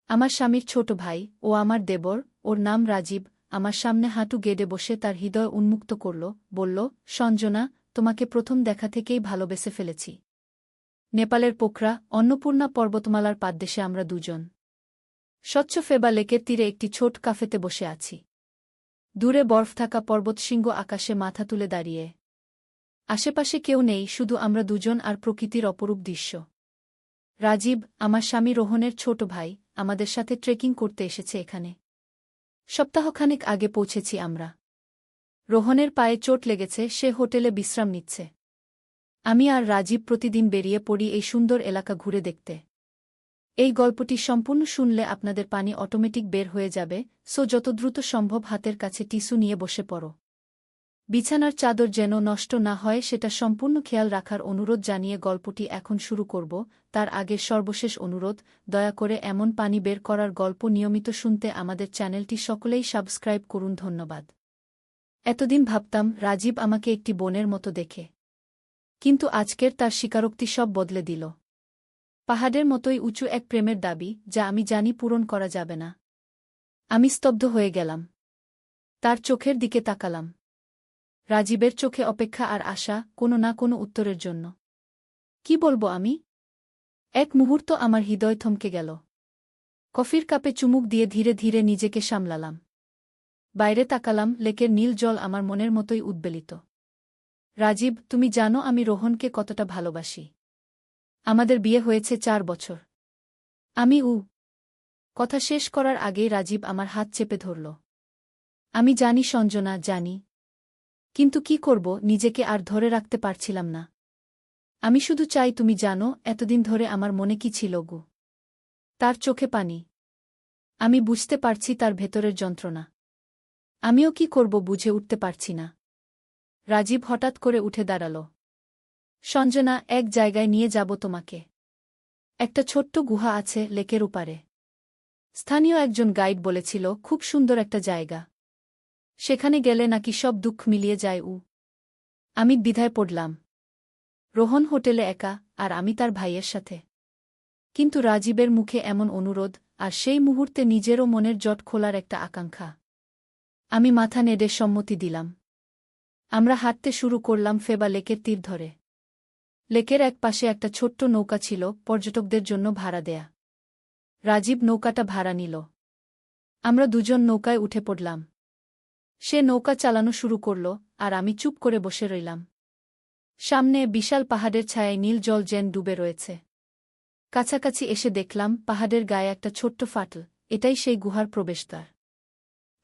আমার স্বামীর ছোট ভাই, ও আমার দেবর, ওর নাম রাজীব, আমার সামনে হাঁটু গেড়ে বসে তার হৃদয় উন্মুক্ত করল, বলল, সঞ্জনা, তোমাকে প্রথম দেখা থেকেই ভালোবেসে ফেলেছি। নেপালের পোখরা, অন্নপূর্ণা পর্বতমালার পাদদেশে আমরা দুজন স্বচ্ছ ফেবা লেকের তীরে একটি ছোট কাফেতে বসে আছি। দূরে বরফ থাকা পর্বতশৃঙ্গ আকাশে মাথা তুলে দাঁড়িয়ে। আশেপাশে কেউ নেই, শুধু আমরা দুজন আর প্রকৃতির অপরূপ দৃশ্য। রাজীব, আমার স্বামী রোহনের ছোট ভাই, আমাদের সাথে ট্রেকিং করতে এসেছে এখানে। সপ্তাহখানেক আগে পৌঁছেছি আমরা। রোহনের পায়ে চোট লেগেছে, সে হোটেলে বিশ্রাম নিচ্ছে। আমি আর রাজীব প্রতিদিন বেরিয়ে পড়ি এই সুন্দর এলাকা ঘুরে দেখতে। এই গল্পটি সম্পূর্ণ শুনলে আপনাদের পানি অটোমেটিক বের হয়ে যাবে, সো যত দ্রুত সম্ভব হাতের কাছে টিস্যু নিয়ে বসে পড়ো। বিছানার চাদর যেন নষ্ট না হয় সেটা সম্পূর্ণ খেয়াল রাখার অনুরোধ জানিয়ে গল্পটি এখন শুরু করব। তার আগে সর্বশেষ অনুরোধ, দয়া করে এমন পানি বের করার গল্প নিয়মিত শুনতে আমাদের চ্যানেলটি সকলেই সাবস্ক্রাইব করুন। ধন্যবাদ। এতদিন ভাবতাম রাজীব আমাকে একটি বোনের মতো দেখে, কিন্তু আজকের তার স্বীকারোক্তি সব বদলে দিল। পাহাড়ের মতোই উঁচু এক প্রেমের দাবি, যা আমি জানি পূরণ করা যাবে না। আমি স্তব্ধ হয়ে গেলাম। তার চোখের দিকে তাকালাম। রাজীবের চোখে অপেক্ষা আর আশা, কোনো না কোনো উত্তরের জন্য। কি বলবো আমি? এক মুহূর্ত আমার হৃদয় থমকে গেল। কফির কাপে চুমুক দিয়ে ধীরে ধীরে নিজেকে সামলালাম। বাইরে তাকালাম, লেকের নীল জল আমার মনের মতোই উদ্বেলিত। রাজীব, তুমি জানো আমি রোহনকে কতটা ভালোবাসি। আমাদের বিয়ে হয়েছে 4 বছর। কথা শেষ করার আগেই রাজীব আমার হাত চেপে ধরল। আমি জানি সঞ্জনা, জানি। কিন্তু কি করব, নিজেকে আর ধরে রাখতে পারছিলাম না। আমি শুধু চাই তুমি জানো এতদিন ধরে আমার মনে কি ছিল গো। তার চোখে পানি। আমি বুঝতে পারছি তার ভেতরের যন্ত্রণা। আমিও কি করব বুঝে উঠতে পারছি না। রাজীব হঠাৎ করে উঠে দাঁড়াল। সঞ্জনা, এক জায়গায় নিয়ে যাব তোমাকে। একটা ছোট্ট গুহা আছে লেকের উপারে। স্থানীয় একজন গাইড বলেছিল খুব সুন্দর একটা জায়গা। সেখানে গেলে নাকি সব দুঃখ মিলিয়ে যায়। আমি দ্বিধায় পড়লাম। রোহন হোটেলে একা, আর আমি তার ভাইয়ের সাথে। কিন্তু রাজীবের মুখে এমন অনুরোধ, আর সেই মুহূর্তে নিজেরও মনের জট খোলার একটা আকাঙ্ক্ষা। আমি মাথা নেড়ে সম্মতি দিলাম। আমরা হাঁটতে শুরু করলাম ফেবা লেকের তীর ধরে। লেকের এক পাশে একটা ছোট্ট নৌকা ছিল, পর্যটকদের জন্য ভাড়া দেয়া। রাজীব নৌকাটা ভাড়া নিল। আমরা দুজন নৌকায় উঠে পড়লাম। সে নৌকা চালানো শুরু করল, আর আমি চুপ করে বসে রইলাম। সামনে বিশাল পাহাড়ের ছায়ায় নীল জল যেন ডুবে রয়েছে। কাছাকাছি এসে দেখলাম পাহাড়ের গায়ে একটা ছোট্ট ফাটল, এটাই সেই গুহার প্রবেশদ্বার।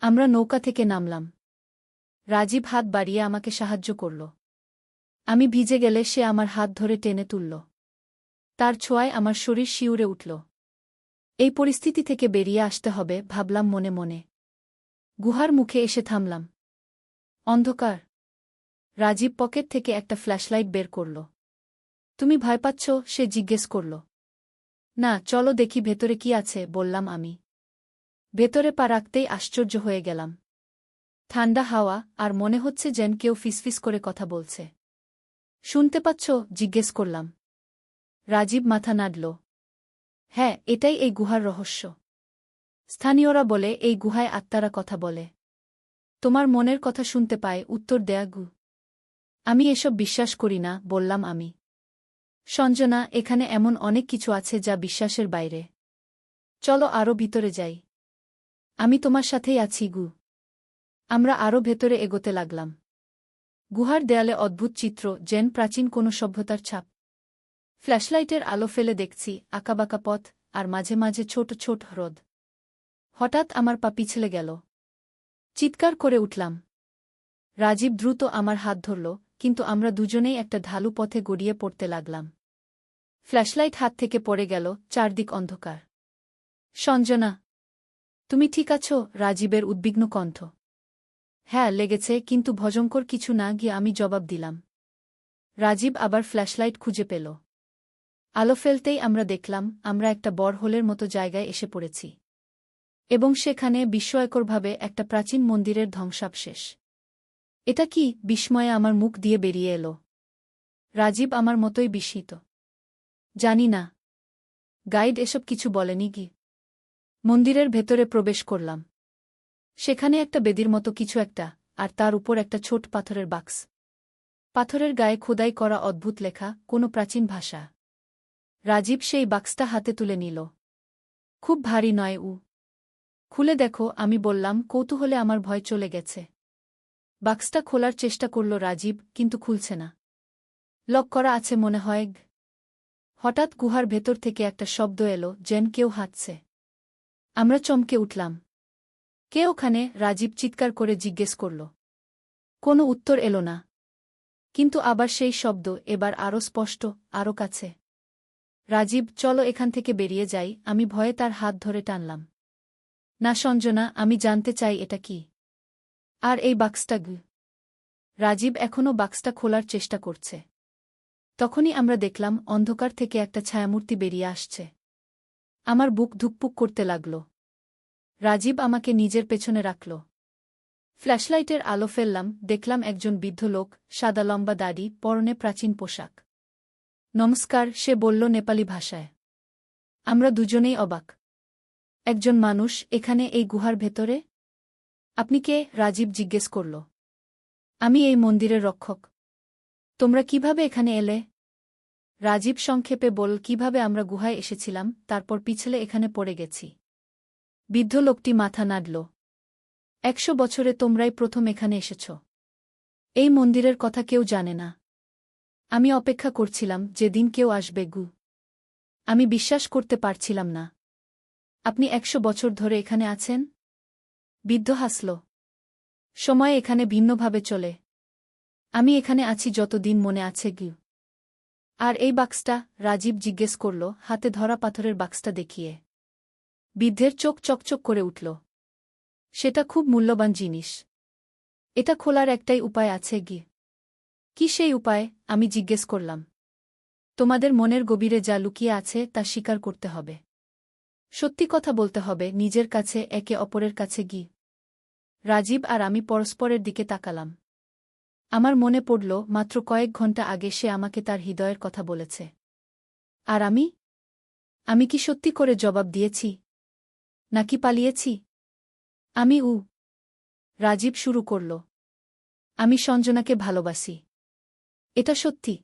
আমরা নৌকা থেকে নামলাম। রাজীব হাত বাড়িয়ে আমাকে সাহায্য করল। আমি ভিজে গেলে সে আমার হাত ধরে টেনে তুলল। তার ছোঁয়ায় আমার শরীর শিউরে উঠল। এই পরিস্থিতি থেকে বেরিয়ে আসতে হবে, ভাবলাম মনে মনে। গুহার মুখে এসে থামলাম। অন্ধকার। রাজীব পকেট থেকে একটা ফ্ল্যাশলাইট বের করল। তুমি ভয় পাচ্ছ? সে জিজ্ঞেস করল। না, চলো দেখি ভেতরে কি আছে, বললাম আমি। ভেতরে পা রাখতেই আশ্চর্য হয়ে গেলাম। ঠান্ডা হাওয়া, আর মনে হচ্ছে যেন কেউ ফিসফিস করে কথা বলছে। শুনতে পাচ্ছ? জিজ্ঞেস করলাম। রাজীব মাথা নাড়ল। হ্যাঁ, এটাই এই গুহার রহস্য। স্থানীয়রা বলে এই গুহায় আত্মারা কথা বলে। তোমার মনের কথা শুনতে পায়, উত্তর দেয়া গু। আমি এসব বিশ্বাস করি না, বললাম আমি। সঞ্জনা, এখানে এমন অনেক কিছু আছে যা বিশ্বাসের বাইরে। চলো আরও ভিতরে যাই। আমি তোমার সাথেই আছি গু। আমরা আরও ভেতরে এগোতে লাগলাম। গুহার দেয়ালে অদ্ভুত চিত্র, যেন প্রাচীন কোনো সভ্যতার ছাপ। ফ্ল্যাশলাইটের আলো ফেলে দেখছি আঁকাবাঁকা পথ, আর মাঝে মাঝে ছোট ছোট হ্রদ। হঠাৎ আমার পা পিছলে গেল। চিৎকার করে উঠলাম। রাজীব দ্রুত আমার হাত ধরল, কিন্তু আমরা দুজনেই একটা ঢালু পথে গড়িয়ে পড়তে লাগলাম। ফ্ল্যাশলাইট হাত থেকে পড়ে গেল, চারদিক অন্ধকার। সঞ্জনা, তুমি ঠিক আছো? রাজীবের উদ্বিগ্ন কণ্ঠ। হ্যাঁ, লেগেছে, কিন্তু ভয়ঙ্কর কিছু না গিয়ে আমি জবাব দিলাম। রাজীব আবার ফ্ল্যাশলাইট খুঁজে পেল। আলো ফেলতেই আমরা দেখলাম আমরা একটা বড়হোলের মতো জায়গায় এসে পড়েছি। এবং সেখানে বিস্ময়করভাবে একটা প্রাচীন মন্দিরের ধ্বংসাবশেষ। এটা কি? বিস্ময়ে আমার মুখ দিয়ে বেরিয়ে এলো। রাজীব আমার মতোই বিস্মিত। জানি না। গাইড এসব কিছু বলেনি কি? মন্দিরের ভেতরে প্রবেশ করলাম। সেখানে একটা বেদির মতো কিছু একটা, আর তার উপর একটা ছোট পাথরের বাক্স। পাথরের গায়ে খোদাই করা অদ্ভুত লেখা, কোনো প্রাচীন ভাষা। রাজীব সেই বাক্সটা হাতে তুলে নিল। খুব ভারী নয় খুলে দেখো, আমি বললাম কৌতূহলে। আমার ভয় চলে গেছে। বাক্সটা খোলার চেষ্টা করল রাজীব, কিন্তু খুলছে না। লক করা আছে মনে হয়। হঠাৎ গুহার ভেতর থেকে একটা শব্দ এলো, যেন কেউ হাঁটছে। আমরা চমকে উঠলাম। কে ওখানে? রাজীব চিৎকার করে জিজ্ঞেস করল। কোনো উত্তর এলো না। কিন্তু আবার সেই শব্দ, এবার আরও স্পষ্ট, আরও কাছে। রাজীব, চলো এখান থেকে বেরিয়ে যাই। আমি ভয়ে তার হাত ধরে টানলাম। না সঞ্জনা, আমি জানতে চাই এটা কি। আর এই বাক্সটা রাজীব এখনও বাক্সটা খোলার চেষ্টা করছে। তখনই আমরা দেখলাম অন্ধকার থেকে একটা ছায়ামূর্তি বেরিয়ে আসছে। আমার বুক ধুকপুক করতে লাগল। রাজীব আমাকে নিজের পেছনে রাখল। ফ্ল্যাশলাইটের আলো ফেললাম, দেখলাম একজন বৃদ্ধ লোক, সাদা লম্বা দাড়ি, পরনে প্রাচীন পোশাক। নমস্কার, সে বলল নেপালি ভাষায়। আমরা দুজনেই অবাক। একজন মানুষ এখানে, এই গুহার ভেতরে? আপনি কে? রাজীব জিজ্ঞেস করল। আমি এই মন্দিরের রক্ষক। তোমরা কিভাবে এখানে এলে? রাজীব সংক্ষেপে বলল, কিভাবে আমরা গুহায় এসেছিলাম, তারপর পিছলে এখানে পড়ে গেছি। বৃদ্ধ লোকটি মাথা নাড়ল। 100 বছরে তোমরাই প্রথম এখানে এসেছ। এই মন্দিরের কথা কেউ জানে না। আমি অপেক্ষা করছিলাম যেদিন কেউ আসবে আমি বিশ্বাস করতে পারছিলাম না। আপনি 100 বছর ধরে এখানে আছেন? বৃদ্ধ হাসল। সময় এখানে ভিন্নভাবে চলে। আমি এখানে আছি যতদিন মনে আছে আর এই বাক্সটা? রাজীব জিজ্ঞেস করল, হাতে ধরা পাথরের বাক্সটা দেখিয়ে। বৃদ্ধের চোখ চকচক করে উঠল। সেটা খুব মূল্যবান জিনিস। এটা খোলার একটাই উপায় আছে কি সেই উপায়? আমি জিজ্ঞেস করলাম। তোমাদের মনের গভীরে যা লুকিয়ে আছে তা স্বীকার করতে হবে। সত্যি কথা বলতে হবে নিজের কাছে, একে অপরের কাছে রাজীব আর আমি পরস্পরের দিকে তাকালাম। আমার মনে পড়ল মাত্র কয়েক ঘন্টা আগে সে আমাকে তার হৃদয়ের কথা বলেছে। আর আমি কি সত্যি করে জবাব দিয়েছি? নাকি পালিয়েছি? আমি রাজীব শুরু করল। আমি সঞ্জনাকে ভালোবাসি। এটা সত্যি।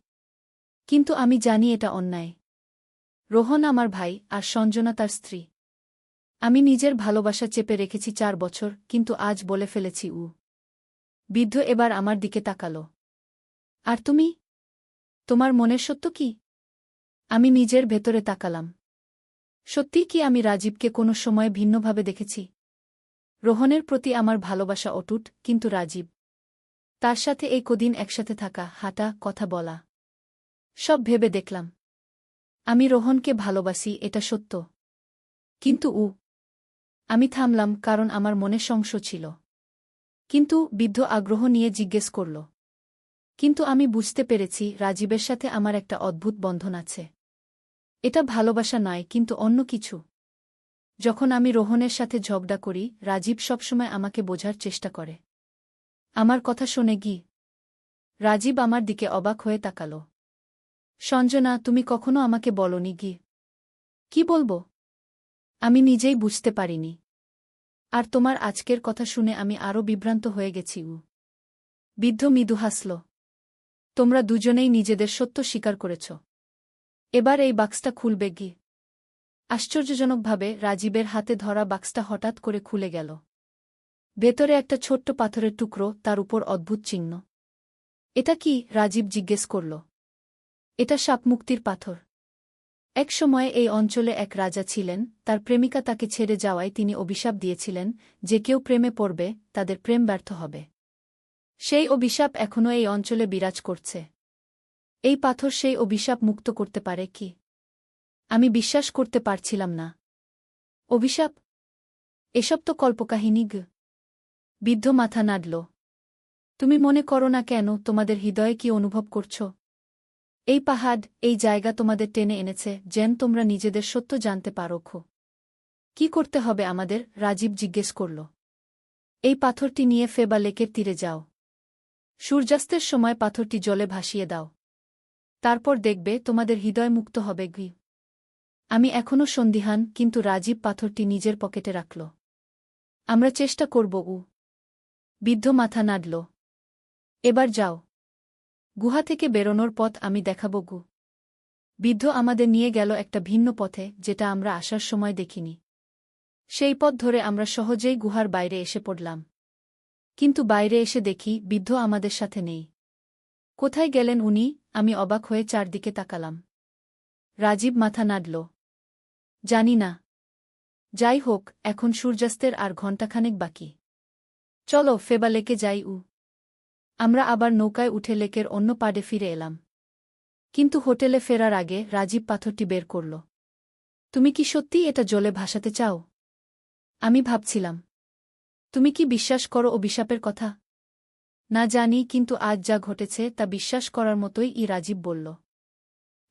কিন্তু আমি জানি এটা অন্যায়। রোহন আমার ভাই, আর সঞ্জনা তার স্ত্রী। আমি নিজের ভালোবাসা চেপে রেখেছি 4 বছর, কিন্তু আজ বলে ফেলেছি বৃদ্ধ এবার আমার দিকে তাকাল। আর তুমি? তোমার মনের সত্য কি? আমি নিজের ভেতরে তাকালাম। সত্যি কি আমি রাজীবকে কোনো সময় ভিন্নভাবে দেখেছি? রোহনের প্রতি আমার ভালোবাসা অটুট, কিন্তু রাজীব, তার সাথে এই কদিন একসাথে থাকা, হাঁটা, কথা বলা, সব ভেবে দেখলাম আমি রোহনকে ভালোবাসি, এটা সত্য। কিন্তু আমি থামলাম, কারণ আমার মনে সংশয় ছিল। কিন্তু বৃদ্ধ আগ্রহ নিয়ে জিজ্ঞেস করল, কিন্তু আমি বুঝতে পেরেছি রাজীবের সাথে আমার একটা অদ্ভুত বন্ধন আছে। এটা ভালোবাসা নয়, কিন্তু অন্য কিছু। যখন আমি রোহনের সাথে ঝগড়া করি, রাজীব সবসময় আমাকে বোঝার চেষ্টা করে। আমার কথা শোনে রাজীব আমার দিকে অবাক হয়ে তাকাল। সঞ্জনা, তুমি কখনো আমাকে বলনি কি বলবো? আমি নিজেই বুঝতে পারিনি। আর তোমার আজকের কথা শুনে আমি আরও বিভ্রান্ত হয়ে গেছি বৃদ্ধ মৃদু হাসল। তোমরা দুজনেই নিজেদের সত্য স্বীকার করেছ। এবার এই বাক্সটা খুলবে আশ্চর্যজনকভাবে রাজীবের হাতে ধরা বাক্সটা হঠাৎ করে খুলে গেল। ভেতরে একটা ছোট্ট পাথরের টুকরো, তার উপর অদ্ভুত চিহ্ন। এটা কি? রাজীব জিজ্ঞেস করল। এটা শাপমুক্তির পাথর। এক সময়ে এই অঞ্চলে এক রাজা ছিলেন, তার প্রেমিকা তাকে ছেড়ে যাওয়ায় তিনি অভিশাপ দিয়েছিলেন যে কেউ প্রেমে পড়বে তাদের প্রেম ব্যর্থ হবে। সেই অভিশাপ এখনও এই অঞ্চলে বিরাজ করছে। এই পাথর সেই অভিশাপ মুক্ত করতে পারে কি? আমি বিশ্বাস করতে পারছিলাম না। অভিশাপ? এসব তো কল্পকাহিনী বৃদ্ধ মাথা নাড়ল। তুমি মনে করো না কেন? তোমাদের হৃদয়ে কি অনুভব করছ? এই পাহাড়, এই জায়গা তোমাদের টেনে এনেছে যেন তোমরা নিজেদের সত্য জানতে পারো। কি করতে হবে আমাদের? রাজীব জিজ্ঞেস করল। এই পাথরটি নিয়ে ফেবা লেকের তীরে যাও। সূর্যাস্তের সময় পাথরটি জলে ভাসিয়ে দাও। তারপর দেখবে তোমাদের হৃদয় মুক্ত হবে আমি এখনও সন্দিহান, কিন্তু রাজীব পাথরটি নিজের পকেটে রাখল। আমরা চেষ্টা করব। বৃদ্ধ মাথা নাড়ল। এবার যাও। গুহা থেকে বেরোনোর পথ আমি দেখাব। বৃদ্ধ আমাদের নিয়ে গেল একটা ভিন্ন পথে, যেটা আমরা আসার সময় দেখিনি। সেই পথ ধরে আমরা সহজেই গুহার বাইরে এসে পড়লাম। কিন্তু বাইরে এসে দেখি বৃদ্ধ আমাদের সাথে নেই। কোথায় গেলেন উনি? আমি অবাক হয়ে চারদিকে তাকালাম। রাজীব মাথা নাড়ল। জানি না। যাই হোক, এখন সূর্যাস্তের আর ঘণ্টাখানেক বাকি। চলো ফেবা লেকে যাই। আমরা আবার নৌকায় উঠে লেকের অন্য পাড়ে ফিরে এলাম। কিন্তু হোটেলে ফেরার আগে রাজীব পাথরটি বের করল। তুমি কি সত্যিই এটা জলে ভাসাতে চাও? আমি ভাবছিলাম। তুমি কি বিশ্বাস করো অভিশাপের কথা? না জানি, কিন্তু আজ যা ঘটেছে তা বিশ্বাস করার মতোই। রাজীব বলল।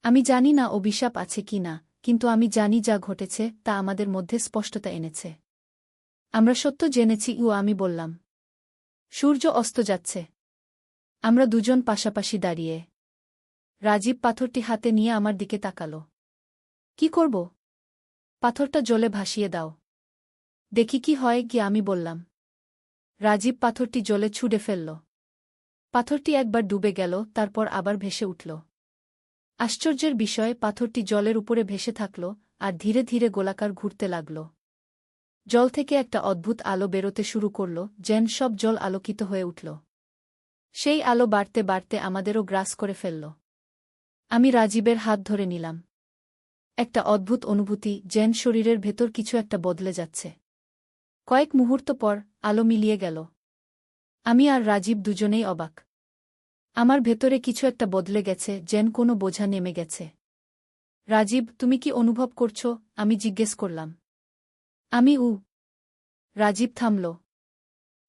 আমি জানি না অভিশাপ আছে কি না, কিন্তু আমি জানি যা ঘটেছে তা আমাদের মধ্যে স্পষ্টতা এনেছে। আমরা সত্য জেনেছি। আমি বললাম। সূর্য অস্ত যাচ্ছে। আমরা দুজন পাশাপাশি দাঁড়িয়ে। রাজীব পাথরটি হাতে নিয়ে আমার দিকে তাকাল। কি করব? পাথরটা জলে ভাসিয়ে দাও। দেখি কি হয়। আমি বললাম। রাজীব পাথরটি জলে ছুঁড়ে ফেলল। পাথরটি একবার ডুবে গেল, তারপর আবার ভেসে উঠল। আশ্চর্যের বিষয়, পাথরটি জলের উপরে ভেসে থাকল আর ধীরে ধীরে গোলাকার ঘুরতে লাগল। জল থেকে একটা অদ্ভুত আলো বেরোতে শুরু করল, যেন সব জল আলোকিত হয়ে উঠল। সেই আলো বাড়তে বাড়তে আমাদেরও গ্রাস করে ফেলল। আমি রাজীবের হাত ধরে নিলাম। একটা অদ্ভুত অনুভূতি, যেন শরীরের ভেতর কিছু একটা বদলে যাচ্ছে। কয়েক মুহূর্ত পর আলো মিলিয়ে গেল। আমি আর রাজীব দুজনেই অবাক। আমার ভেতরে কিছু একটা বদলে গেছে, যেন কোনো বোঝা নেমে গেছে। রাজীব, তুমি কি অনুভব করছো? আমি জিজ্ঞেস করলাম। আমি। রাজীব থামল।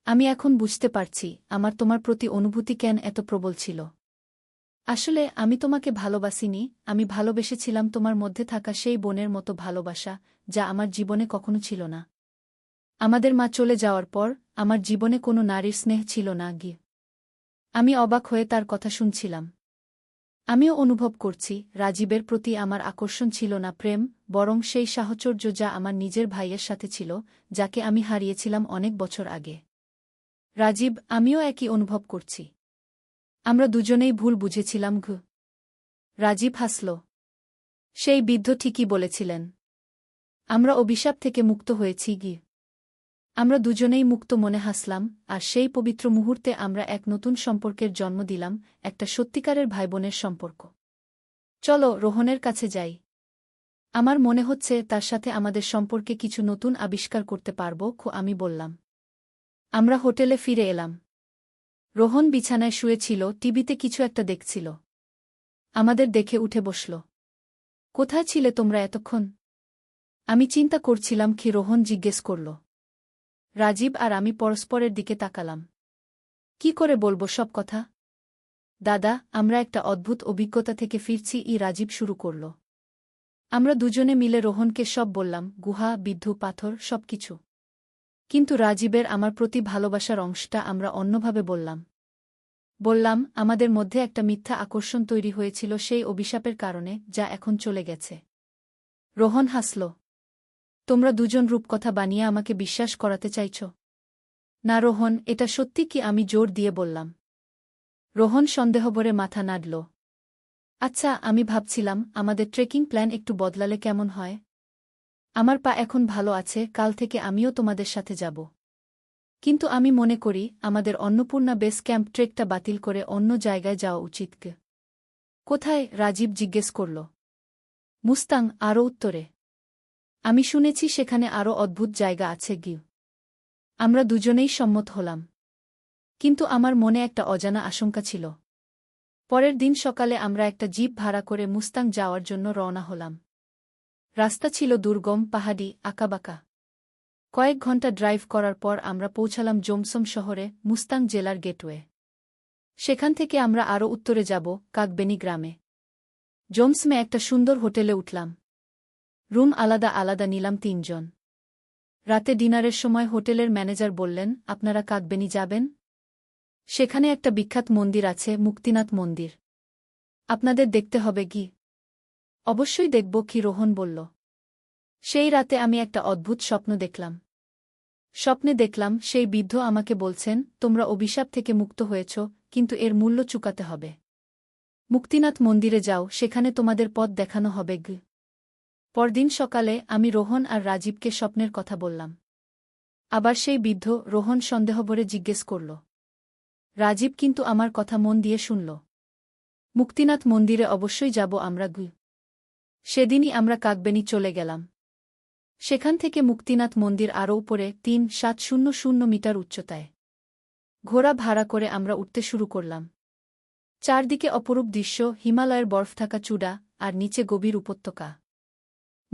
আমি এখন বুঝতে পারছি আমার তোমার প্রতি অনুভূতি কেন এত প্রবল ছিল। আসলে আমি তোমাকে ভালোবাসিনি, আমি ভালোবেসেছিলাম তোমার মধ্যে থাকা সেই বোনের মতো ভালোবাসা, যা আমার জীবনে কখনো ছিল না। আমাদের মা চলে যাওয়ার পর আমার জীবনে কোনো নারীর স্নেহ ছিল না। আমি অবাক হয়ে তার কথা শুনছিলাম। আমিও অনুভব করছি রাজীবের প্রতি আমার আকর্ষণ ছিল না প্রেম, বরং সেই সাহচর্য যা আমার নিজের ভাইয়ের সাথে ছিল, যাকে আমি হারিয়েছিলাম অনেক বছর আগে। রাজীব, আমিও একই অনুভব করছি। আমরা দুজনেই ভুল বুঝেছিলাম। রাজীব হাসল। সেই বৃদ্ধ ঠিকই বলেছিলেন। আমরা অভিশাপ থেকে মুক্ত হয়েছি। আমরা দুজনেই মুক্ত মনে হাসলাম, আর সেই পবিত্র মুহূর্তে আমরা এক নতুন সম্পর্কের জন্ম দিলাম, একটা সত্যিকারের ভাইবোনের সম্পর্ক। চলো রোহনের কাছে যাই। আমার মনে হচ্ছে তার সাথে আমাদের সম্পর্কে কিছু নতুন আবিষ্কার করতে পারব। আমি বললাম। আমরা হোটেলে ফিরে এলাম। রোহন বিছানায় শুয়েছিল, টিভিতে কিছু একটা দেখছিল। আমাদের দেখে উঠে বসল। কোথায় ছিলে তোমরা এতক্ষণ? আমি চিন্তা করছিলাম কি, রোহন জিজ্ঞেস করল। রাজীব আর আমি পরস্পরের দিকে তাকালাম। কি করে বলবো সব কথা? দাদা, আমরা একটা অদ্ভুত অভিজ্ঞতা থেকে ফিরছি। রাজীব শুরু করল। আমরা দুজনে মিলে রোহনকে সব বললাম, গুহা, বৃদ্ধ পাথর, সবকিছু। কিন্তু রাজীবের আমার প্রতি ভালোবাসার অংশটা আমরা অন্যভাবে বললাম। বললাম আমাদের মধ্যে একটা মিথ্যা আকর্ষণ তৈরি হয়েছিল সেই অভিশাপের কারণে, যা এখন চলে গেছে। রোহন হাসল। তোমরা দুজন রূপকথা বানিয়ে আমাকে বিশ্বাস করাতে চাইছ? না রোহন, এটা সত্যি কি? আমি জোর দিয়ে বললাম। রোহন সন্দেহভরে মাথা নাড়ল। আচ্ছা, আমি ভাবছিলাম আমাদের ট্রেকিং প্ল্যান একটু বদলালে কেমন হয়। আমার পা এখন ভালো আছে, কাল থেকে আমিও তোমাদের সাথে যাব। কিন্তু আমি মনে করি আমাদের অন্নপূর্ণা বেস ক্যাম্প ট্রেকটা বাতিল করে অন্য জায়গায় যাওয়া উচিত। কোথায়? রাজীব জিজ্ঞেস করল। মুস্তাং, আরও উত্তরে। আমি শুনেছি সেখানে আরও অদ্ভুত জায়গা আছে। আমরা দুজনেই সম্মত হলাম। কিন্তু আমার মনে একটা অজানা আশঙ্কা ছিল। পরের দিন সকালে আমরা একটা জিপ ভাড়া করে মুস্তাং যাওয়ার জন্য রওনা হলাম। রাস্তা ছিল দুর্গম, পাহাড়ি, আঁকাবাঁকা। কয়েক ঘন্টা ড্রাইভ করার পর আমরা পৌঁছালাম জোমসম শহরে, মুস্তাং জেলার গেটওয়ে। সেখান থেকে আমরা আরও উত্তরে যাব, কাকবেনি গ্রামে। জোমসমে একটা সুন্দর হোটেলে উঠলাম। রুম আলাদা আলাদা নিলাম 3 জন। রাতে ডিনারের সময় হোটেলের ম্যানেজার বললেন, আপনারা কাকবেনি যাবেন? সেখানে একটা বিখ্যাত মন্দির আছে, মুক্তিনাথ মন্দির। আপনাদের দেখতে হবে। অবশ্যই দেখব। রোহন বলল। সেই রাতে আমি একটা অদ্ভুত স্বপ্ন দেখলাম। স্বপ্নে দেখলাম সেই বৃদ্ধ আমাকে বলছেন, তোমরা অভিশাপ থেকে মুক্ত হয়েছ, কিন্তু এর মূল্য চুকাতে হবে। মুক্তিনাথ মন্দিরে যাও, সেখানে তোমাদের পথ দেখানো হবে। পরদিন সকালে আমি রোহন আর রাজীবকে স্বপ্নের কথা বললাম। আবার সেই বৃদ্ধ রোহন সন্দেহভরে জিজ্ঞেস করল। রাজীব কিন্তু আমার কথা মন দিয়ে শুনল। মুক্তিনাথ মন্দিরে অবশ্যই যাব আমরা। সেদিনই আমরা কাকবেনি চলে গেলাম। সেখান থেকে মুক্তিনাথ মন্দির আরও উপরে ৩,৭০০ মিটার উচ্চতায়। ঘোড়া ভাড়া করে আমরা উঠতে শুরু করলাম। চারদিকে অপরূপ দৃশ্য, হিমালয়ের বরফ থাকা চূড়া, আর নিচে গভীর উপত্যকা।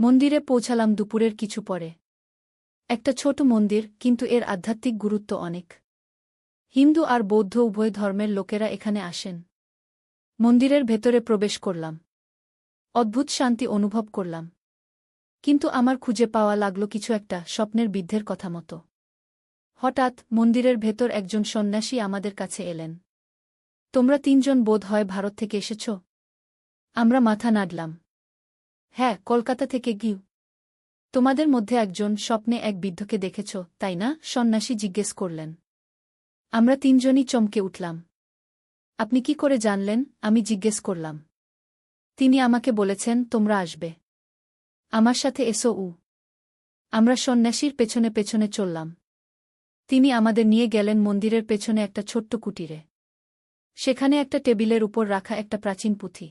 মন্দিরে পৌঁছালাম দুপুরের কিছু পরে। একটা ছোট মন্দির, কিন্তু এর আধ্যাত্মিক গুরুত্ব অনেক। হিন্দু আর বৌদ্ধ উভয় ধর্মের লোকেরা এখানে আসেন। মন্দিরের ভেতরে প্রবেশ করলাম। অদ্ভুত শান্তি অনুভব করলাম। কিন্তু আমার খুঁজে পাওয়া লাগল কিছু একটা স্বপ্নের বৃদ্ধের কথা মতো। হঠাৎ মন্দিরের ভেতর একজন সন্ন্যাসী আমাদের কাছে এলেন। তোমরা তিনজন বোধ হয় ভারত থেকে এসেছ? আমরা মাথা নাড়লাম। হ্যাঁ, কলকাতা থেকে। তোমাদের মধ্যে একজন স্বপ্নে এক বৃদ্ধকে দেখেছ, তাই না? সন্ন্যাসী জিজ্ঞেস করলেন। আমরা তিনজনই চমকে উঠলাম। আপনি কি করে জানলেন? আমি জিজ্ঞেস করলাম। তিনি আমাকে বলেছেন তোমরা আসবে। আমার সাথে এসো। আমরা সন্ন্যাসীর পেছনে পেছনে চললাম। তিনি আমাদের নিয়ে গেলেন মন্দিরের পেছনে একটা ছোট্ট কুটিরে। সেখানে একটা টেবিলের উপর রাখা একটা প্রাচীন পুঁথি।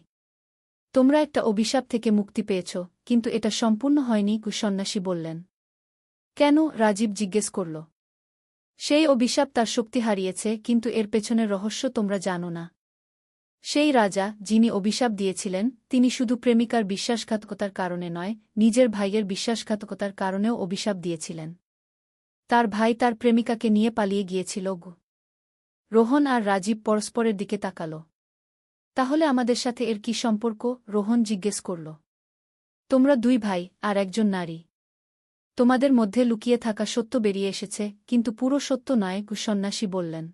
তোমরা একটা অভিশাপ থেকে মুক্তি পেয়েছ, কিন্তু এটা সম্পূর্ণ হয়নি, সন্ন্যাসী বললেন। কেন? রাজীব জিজ্ঞেস করল। সেই অভিশাপ তার শক্তি হারিয়েছে, কিন্তু এর পেছনের রহস্য তোমরা জানো না। সেই রাজা, যিনি অভিশাপ দিয়েছিলেন, তিনি শুধু প্রেমিকার বিশ্বাসঘাতকতার কারণে নয়, নিজের ভাইয়ের বিশ্বাসঘাতকতার কারণেও অভিশাপ দিয়েছিলেন। তার ভাই তার প্রেমিকাকে নিয়ে পালিয়ে গিয়েছিল। রোহন আর রাজীব পরস্পরের দিকে তাকাল। তাহলে আমাদের সাথে এর কি সম্পর্ক? রোহন জিজ্ঞেস করল। তোমরা দুই ভাই, আর একজন নারী। তোমাদের মধ্যে লুকিয়ে থাকা সত্য বেরিয়ে এসেছে, কিন্তু পুরো সত্য নয়, সন্ন্যাসী বললেন।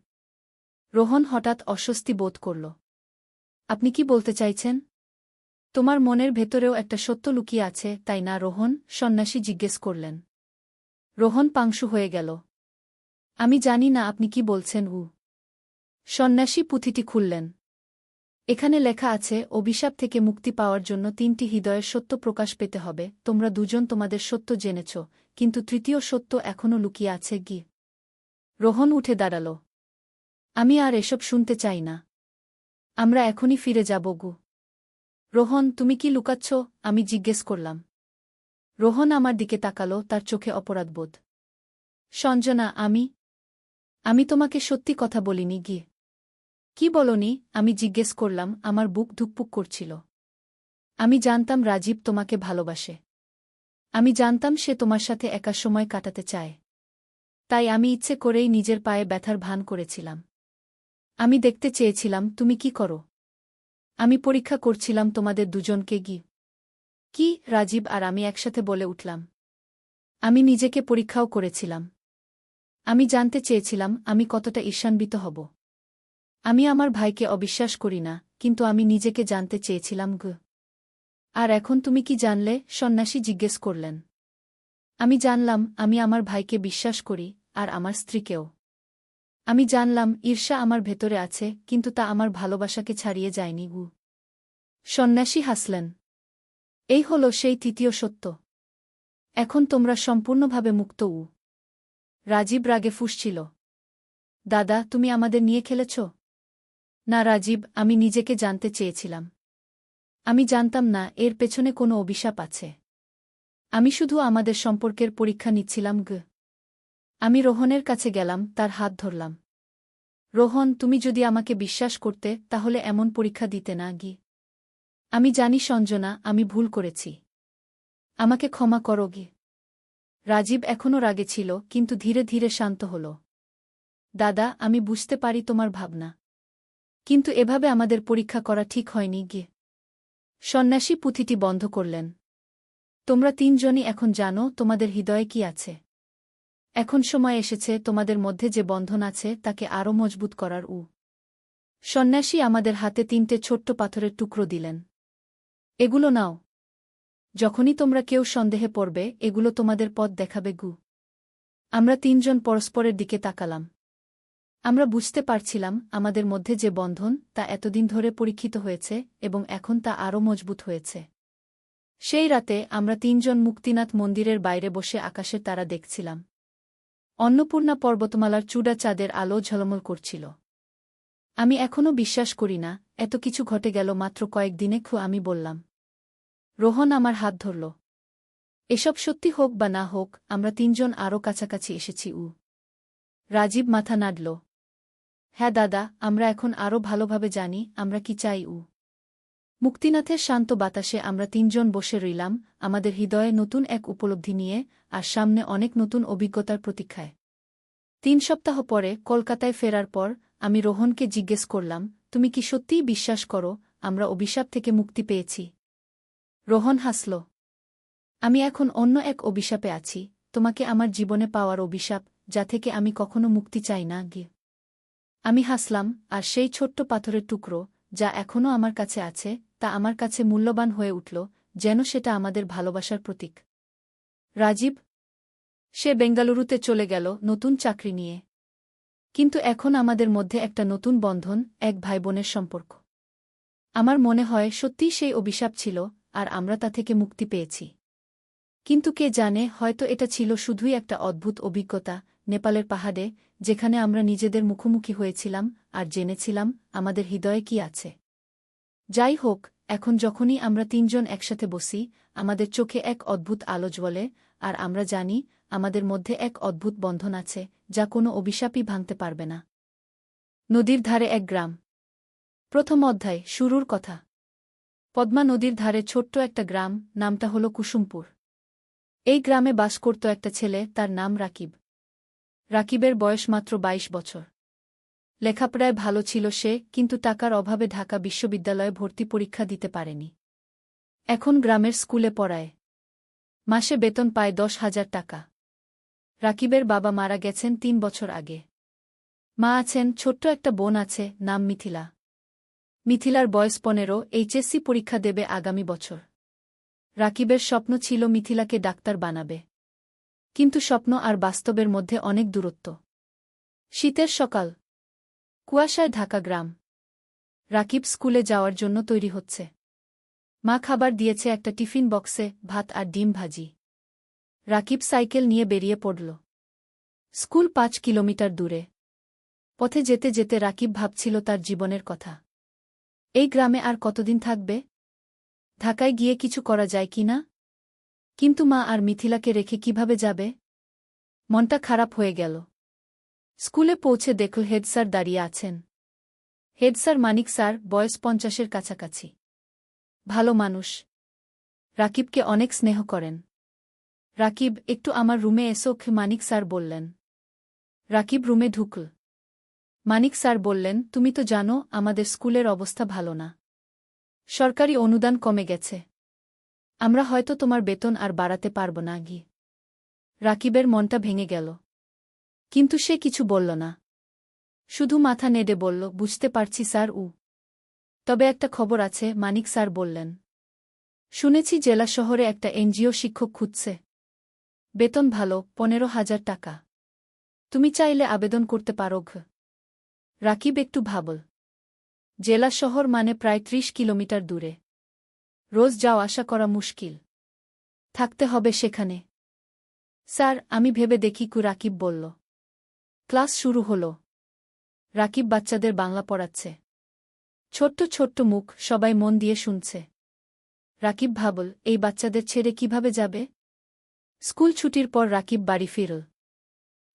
রোহন হঠাৎ অস্বস্তি বোধ করল। আপনি কি বলতে চাইছেন? তোমার মনের ভেতরেও একটা সত্য লুকিয়ে আছে, তাই না রোহন? সন্ন্যাসী জিজ্ঞেস করলেন। রোহন পাংশু হয়ে গেল। আমি জানি না আপনি কি বলছেন। সন্ন্যাসী পুঁথিটি খুললেন। এখানে লেখা আছে, অভিশাপ থেকে মুক্তি পাওয়ার জন্য ৩টি হৃদয়ের সত্য প্রকাশ পেতে হবে। তোমরা দুজন তোমাদের সত্য জেনেছ, কিন্তু তৃতীয় সত্য এখনও লুকিয়ে আছে। রোহন উঠে দাঁড়াল। আমি আর এসব শুনতে চাই না। আমরা এখনই ফিরে যাব। রোহন, তুমি কি লুকাচ্ছ? আমি জিজ্ঞেস করলাম। রোহন আমার দিকে তাকালো, তার চোখে অপরাধবোধ। সঞ্জনা, আমি তোমাকে সত্যি কথা বলিনি। কি বলনি? আমি জিজ্ঞেস করলাম। আমার বুক ধুকপুক করছিল। আমি জানতাম রাজীব তোমাকে ভালোবাসে। আমি জানতাম সে তোমার সাথে একা সময় কাটাতে চায়। তাই আমি ইচ্ছে করেই নিজের পায়ে ব্যথার ভান করেছিলাম। আমি দেখতে চেয়েছিলাম তুমি কি করো। আমি পরীক্ষা করছিলাম তোমাদের দুজনকে। কি? রাজীব আর আমি একসাথে বলে উঠলাম। আমি নিজেকে পরীক্ষাও করেছিলাম। আমি জানতে চেয়েছিলাম আমি কতটা ঈর্ষান্বিত হব। আমি আমার ভাইকে অবিশ্বাস করি না, কিন্তু আমি নিজেকে জানতে চেয়েছিলাম। আর এখন তুমি কি জানলে? সন্ন্যাসী জিজ্ঞেস করলেন। আমি জানলাম আমি আমার ভাইকে বিশ্বাস করি, আর আমার স্ত্রীকেও। আমি জানলাম ঈর্ষা আমার ভেতরে আছে, কিন্তু তা আমার ভালোবাসাকে ছাড়িয়ে যায়নি। সন্ন্যাসী হাসলেন। এই হল সেই তৃতীয় সত্য। এখন তোমরা সম্পূর্ণভাবে মুক্ত। রাজীব রাগে ফুঁসছিল। দাদা, তুমি আমাদের নিয়ে খেলেছ? না রাজীব, আমি নিজেকে জানতে চেয়েছিলাম। আমি জানতাম না এর পেছনে কোনো অভিশাপ আছে। আমি শুধু আমাদের সম্পর্কের পরীক্ষা নিচ্ছিলাম। আমি রোহনের কাছে গেলাম, তার হাত ধরলাম। রোহন, তুমি যদি আমাকে বিশ্বাস করতে, তাহলে এমন পরীক্ষা দিতে না। আমি জানি সঞ্জনা, আমি ভুল করেছি। আমাকে ক্ষমা করো। রাজীব এখনও রাগে ছিল, কিন্তু ধীরে ধীরে শান্ত হল। দাদা, আমি বুঝতে পারি তোমার ভাবনা। কিন্তু এভাবে আমাদের পরীক্ষা করা ঠিক হয়নি। সন্ন্যাসী পুঁথিটি বন্ধ করলেন। তোমরা তিনজনই এখন জানো তোমাদের হৃদয়ে কি আছে। এখন সময় এসেছে তোমাদের মধ্যে যে বন্ধন আছে তাকে আরও মজবুত করার। সন্ন্যাসী আমাদের হাতে 3টে ছোট্ট পাথরের টুকরো দিলেন। এগুলো নাও। যখনই তোমরা কেউ সন্দেহে পড়বে এগুলো তোমাদের পথ দেখাবে গু। আমরা তিনজন পরস্পরের দিকে তাকালাম। আমরা বুঝতে পারছিলাম আমাদের মধ্যে যে বন্ধন তা এতদিন ধরে পরীক্ষিত হয়েছে এবং এখন তা আরও মজবুত হয়েছে। সেই রাতে আমরা তিনজন মুক্তিনাথ মন্দিরের বাইরে বসে আকাশের তারা দেখছিলাম। অন্নপূর্ণা পর্বতমালার চূড়া চাঁদের আলো ঝলমল করছিল। আমি এখনও বিশ্বাস করি না এত কিছু ঘটে গেল মাত্র কয়েকদিনে। আমি বললাম। রোহন আমার হাত ধরল। এসব সত্যি হোক বা না হোক আমরা তিনজন আরও কাছাকাছি এসেছি। রাজীব মাথা নাড়ল। হ্যাঁ দাদা, আমরা এখন আরও ভালোভাবে জানি আমরা কি চাই। মুক্তিনাথের শান্ত বাতাসে আমরা তিনজন বসে রইলাম, আমাদের হৃদয়ে নতুন এক উপলব্ধি নিয়ে, আর সামনে অনেক নতুন অভিজ্ঞতার প্রতীক্ষায়। ৩ সপ্তাহ পরে কলকাতায় ফেরার পর আমি রোহনকে জিজ্ঞেস করলাম, তুমি কি সত্যিই বিশ্বাস করো আমরা অভিশাপ থেকে মুক্তি পেয়েছি? রোহন হাসল। আমি এখন অন্য এক অভিশাপে আছি, তোমাকে আমার জীবনে পাওয়ার অভিশাপ, যা থেকে আমি কখনো মুক্তি চাই না। আমি হাসলাম, আর সেই ছোট্ট পাথরের টুকরো যা এখনও আমার কাছে আছে তা আমার কাছে মূল্যবান হয়ে উঠল, যেন সেটা আমাদের ভালোবাসার প্রতীক। রাজীব? সে বেঙ্গালুরুতে চলে গেল নতুন চাকরি নিয়ে। কিন্তু এখন আমাদের মধ্যে একটা নতুন বন্ধন, এক ভাইবোনের সম্পর্ক। আমার মনে হয় সত্যিই সেই অভিশাপ ছিল, আর আমরা তা থেকে মুক্তি পেয়েছি। কিন্তু কে জানে, হয়তো এটা ছিল শুধুই একটা অদ্ভুত অভিজ্ঞতা, নেপালের পাহাড়ে, যেখানে আমরা নিজেদের মুখোমুখি হয়েছিলাম আর জেনেছিলাম আমাদের হৃদয়ে কি আছে। যাই হোক, এখন যখনই আমরা তিনজন একসাথে বসি, আমাদের চোখে এক অদ্ভুত আলো জ্বলে, আর আমরা জানি আমাদের মধ্যে এক অদ্ভুত বন্ধন আছে যা কোনো অভিশাপই ভাঙতে পারবে না। নদীর ধারে এক গ্রাম। প্রথম অধ্যায়, শুরুর কথা। পদ্মা নদীর ধারে ছোট্ট একটা গ্রাম, নামটা হল কুসুমপুর। এই গ্রামে বাস করত একটা ছেলে, তার নাম রাকিব। রাকিবের বয়স মাত্র ২২ বছর। লেখাপড়ায় ভালো ছিল সে, কিন্তু টাকার অভাবে ঢাকা বিশ্ববিদ্যালয়ে ভর্তি পরীক্ষা দিতে পারেনি। এখন গ্রামের স্কুলে পড়ায়। মাসে বেতন পায় ১০,০০০ টাকা। রাকিবের বাবা মারা গেছেন ৩ বছর আগে। মা আছেন, ছোট্ট একটা বোন আছে, নাম মিথিলা। মিথিলার বয়স ১৫, এইচএসসি পরীক্ষা দেবে আগামী বছর। রাকিবের স্বপ্ন ছিল মিথিলাকে ডাক্তার বানাবে। কিন্তু স্বপ্ন আর বাস্তবের মধ্যে অনেক দূরত্ব। শীতের সকাল, কুয়াশায় ঢাকা গ্রাম। রাকিব স্কুলে যাওয়ার জন্য তৈরি হচ্ছে। মা খাবার দিয়েছে একটা টিফিন বক্সে, ভাত আর ডিম ভাজি। রাকিব সাইকেল নিয়ে বেরিয়ে পড়ল। স্কুল ৫ কিলোমিটার দূরে। পথে যেতে যেতে রাকিব ভাবছিল তার জীবনের কথা। এই গ্রামে আর কতদিন থাকবে? ঢাকায় গিয়ে কিছু করা যায় কি না? কিন্তু মা আর মিথিলাকে রেখে কিভাবে যাবে? মনটা খারাপ হয়ে গেল। স্কুলে পৌঁছে দেখল হেডস্যার দাঁড়িয়ে আছেন। হেডস্যার মানিক স্যার, বয়স ৫০-এর কাছাকাছি। ভালো মানুষ। রাকিবকে অনেক স্নেহ করেন। রাকিব, একটু আমার রুমে এসো, মানিক স্যার বললেন। রাকিব রুমে ঢুকল। মানিক স্যার বললেন, তুমি তো জানো আমাদের স্কুলের অবস্থা ভালো না। সরকারি অনুদান কমে গেছে। আমরা হয়তো তোমার বেতন আর বাড়াতে পারব না। রাকিবের মনটা ভেঙে গেল। কিন্তু সে কিছু বলল না। শুধু মাথা নেড়ে বলল, বুঝতে পারছি স্যার। তবে একটা খবর আছে, মানিক স্যার বললেন। শুনেছি জেলা শহরে একটা এনজিও শিক্ষক খুঁজছে। বেতন ভালো, ১৫,০০০ টাকা। তুমি চাইলে আবেদন করতে পারো। রাকিব একটু ভাবল। জেলা শহর মানে প্রায় ৩০ কিলোমিটার দূরে। রোজ যাওয়া আসা করা মুশকিল। থাকতে হবে সেখানে। স্যার, আমি ভেবে দেখি। রাকিব বলল। ক্লাস শুরু হল। রাকিব বাচ্চাদের বাংলা পড়াচ্ছে। ছোট্ট ছোট্ট মুখ, সবাই মন দিয়ে শুনছে। রাকিব ভাবল, এই বাচ্চাদের ছেড়ে কিভাবে যাবে? স্কুল ছুটির পর রাকিব বাড়ি ফিরল।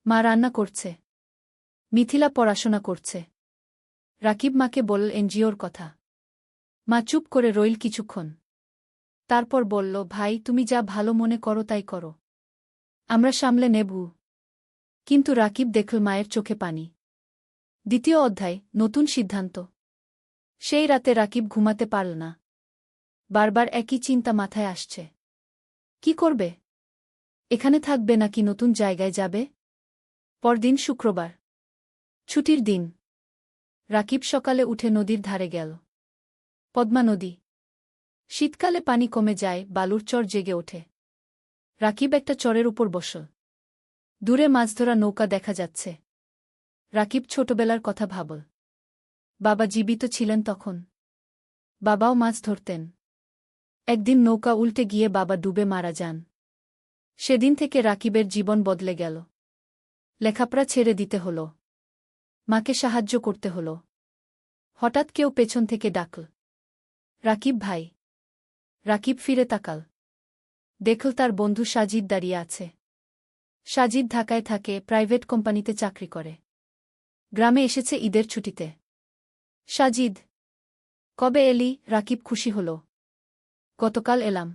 মা রান্না করছে। মিথিলা পড়াশোনা করছে। রাকিব মাকে বলল এনজিওর কথা। মা চুপ করে রইল কিছুক্ষণ। তারপর বলল, ভাই, তুমি যা ভালো মনে করো তাই করো। আমরা সামলে নেব। কিন্তু রাকিব দেখল মায়ের চোখে পানি। দ্বিতীয় অধ্যায়, নতুন সিদ্ধান্ত। সেই রাতে রাকিব ঘুমাতে পারল না। বারবার একই চিন্তা মাথায় আসছে। কি করবে? এখানে থাকবে নাকি নতুন জায়গায় যাবে? পরদিন শুক্রবার। ছুটির দিন। রাকিব সকালে উঠে নদীর ধারে গেল। পদ্মা নদী। শীতকালে পানি কমে যায়, বালুর চর জেগে ওঠে। রাকিব একটা চরের উপর বসল। দূরে মাছ ধরা নৌকা দেখা যাচ্ছে। রাকিব ছোটবেলার কথা ভাবল। বাবা জীবিত ছিলেন তখন। বাবাও মাছ ধরতেন। একদিন নৌকা উল্টে গিয়ে বাবা ডুবে মারা যান। সেদিন থেকে রাকিবের জীবন বদলে গেল। লেখাপড়া ছেড়ে দিতে হল। মাকে সাহায্য করতে হল। হঠাৎ কেউ পেছন থেকে ডাকল, রাকিব ভাই। রাকিব ফিরে তাকাল। দেখল তার বন্ধু সাজিদ দাঁড়িয়ে আছে। সাজিদ ঢাকায় থাকে, প্রাইভেট কোম্পানিতে চাকরি করে। গ্রামে এসেছে ঈদের ছুটিতে। সাজিদ, কবে এলি? রাকিব খুশি হল। গতকাল এলাম।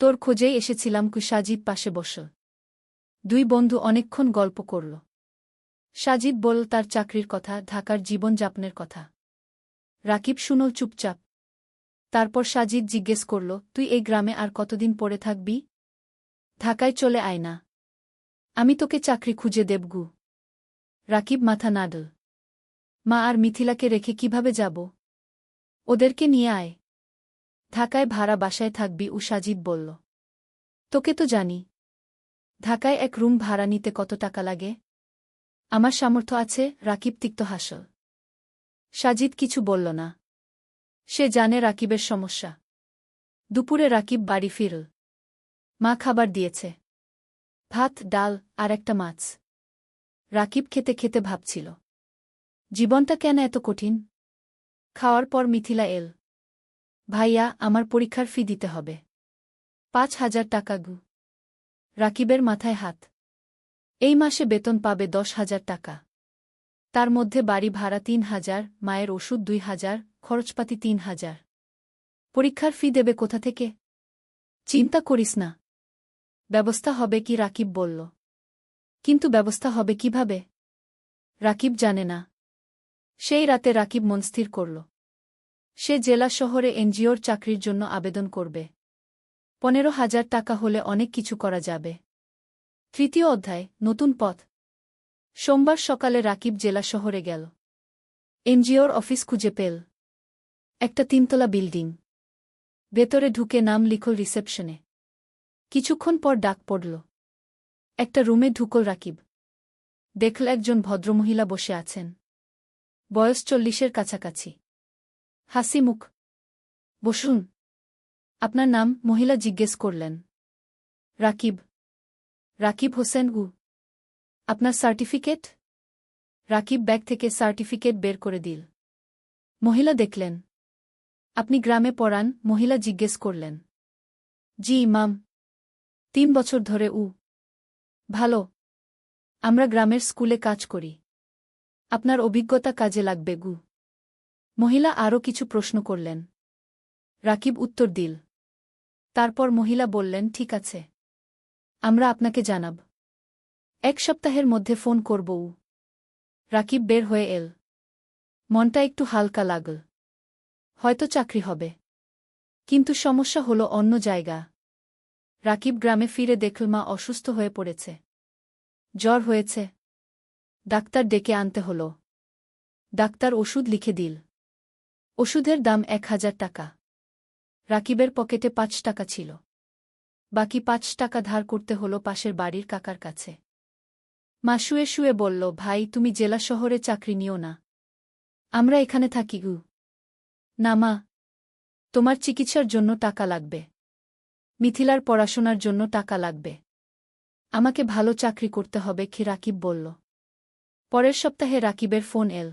তোর খোঁজেই এসেছিলাম। সাজিদ পাশে বসল। দুই বন্ধু অনেকক্ষণ গল্প করল। সাজিদ বলল তার চাকরির কথা, ঢাকার জীবনযাপনের কথা। রাকিব শুনল চুপচাপ। তারপর সাজিদ জিজ্ঞেস করল, তুই এই গ্রামে আর কতদিন পড়ে থাকবি? ঢাকায় চলে আয় না। আমি তোকে চাকরি খুঁজে দেবগু। রাকিব মাথা নাড়ল। মা আর মিথিলাকে রেখে কিভাবে যাব? ওদেরকে নিয়ে আয়। ঢাকায় ভাড়া বাসায় থাকবি, সাজিদ বলল। তোকে তো জানি। ঢাকায় এক রুম ভাড়া নিতে কত টাকা লাগে? আমার সামর্থ্য আছে। রাকিব তিক্ত হাসল। সাজিদ কিছু বলল না। সে জানে রাকিবের সমস্যা। দুপুরে রাকিব বাড়ি ফিরল। মা খাবার দিয়েছে। ভাত, ডাল আর একটা মাছ। রাকিব খেতে খেতে ভাবছিল, জীবনটা কেন এত কঠিন? খাওয়ার পর মিথিলা এল। ভাইয়া, আমার পরীক্ষার ফি দিতে হবে। 5,000 টাকা গু। রাকিবের মাথায় হাত। এই মাসে বেতন পাবে 10,000 টাকা। তার মধ্যে বাড়ি ভাড়া 3,000, মায়ের ওষুধ 2,000, খরচপাতি 3,000। পরীক্ষার ফি দেবে কোথা থেকে? চিন্তা করিস না, ব্যবস্থা হবে কি? রাকিব বলল। কিন্তু ব্যবস্থা হবে কিভাবে? রাকিব জানে না। সেই রাতে রাকিব মন স্থির করল। সে জেলা শহরে এনজিওর চাকরির জন্য আবেদন করবে। 15,000 টাকা হলে অনেক কিছু করা যাবে। তৃতীয় অধ্যায়, নতুন পথ। সোমবার সকালে রাকিব জেলা শহরে গেল। এনজিওর অফিস খুঁজে পেল। একটা 3তলা বিল্ডিং। ভেতরে ঢুকে নাম লিখল রিসেপশনে। কিছুক্ষণ পর ডাক পড়ল। একটা রুমে ঢুকল রাকিব। দেখল একজন ভদ্রমহিলা বসে আছেন। বয়স 40-এর কাছাকাছি। হাসি মুখ। বসুন। আপনার নাম? মহিলা জিজ্ঞেস করলেন। রাকিব। রাকিব হোসেন। আপনার সার্টিফিকেট? রাকিব ব্যাগ থেকে সার্টিফিকেট বের করে দিল। মহিলা দেখলেন। আপনি গ্রামে পড়ান? মহিলা জিজ্ঞেস করলেন। জি মাম। 3 বছর ধরে। ভালো। আমরা গ্রামের স্কুলে কাজ করি। আপনার অভিজ্ঞতা কাজে লাগবে গু। মহিলা আরও কিছু প্রশ্ন করলেন। রাকিব উত্তর দিল। তারপর মহিলা বললেন, ঠিক আছে, আমরা আপনাকে জানাব। 1 সপ্তাহের মধ্যে ফোন করব। রাকিব বের হয়ে এল। মনটা একটু হালকা লাগল। হয়তো চাকরি হবে। কিন্তু সমস্যা হলো অন্য জায়গা। রাকিব গ্রামে ফিরে দেখল মা অসুস্থ হয়ে পড়েছে। জ্বর হয়েছে। ডাক্তার ডেকে আনতে হল। ডাক্তার ওষুধ লিখে দিল। ওষুধের দাম 1,000 টাকা। রাকিবের পকেটে 5 টাকা ছিল। বাকি 5 টাকা ধার করতে হল পাশের বাড়ির কাকার কাছে। মা শুয়ে শুয়ে বলল, ভাই, তুমি জেলা শহরে চাকরি নিও না। আমরা এখানে থাকি গু। না মা, তোমার চিকিৎসার জন্য টাকা লাগবে। মিথিলার পড়াশোনার জন্য টাকা লাগবে। আমাকে ভালো চাকরি করতে হবে কি? রাকিব বলল। পরের সপ্তাহে রাকিবের ফোন এল।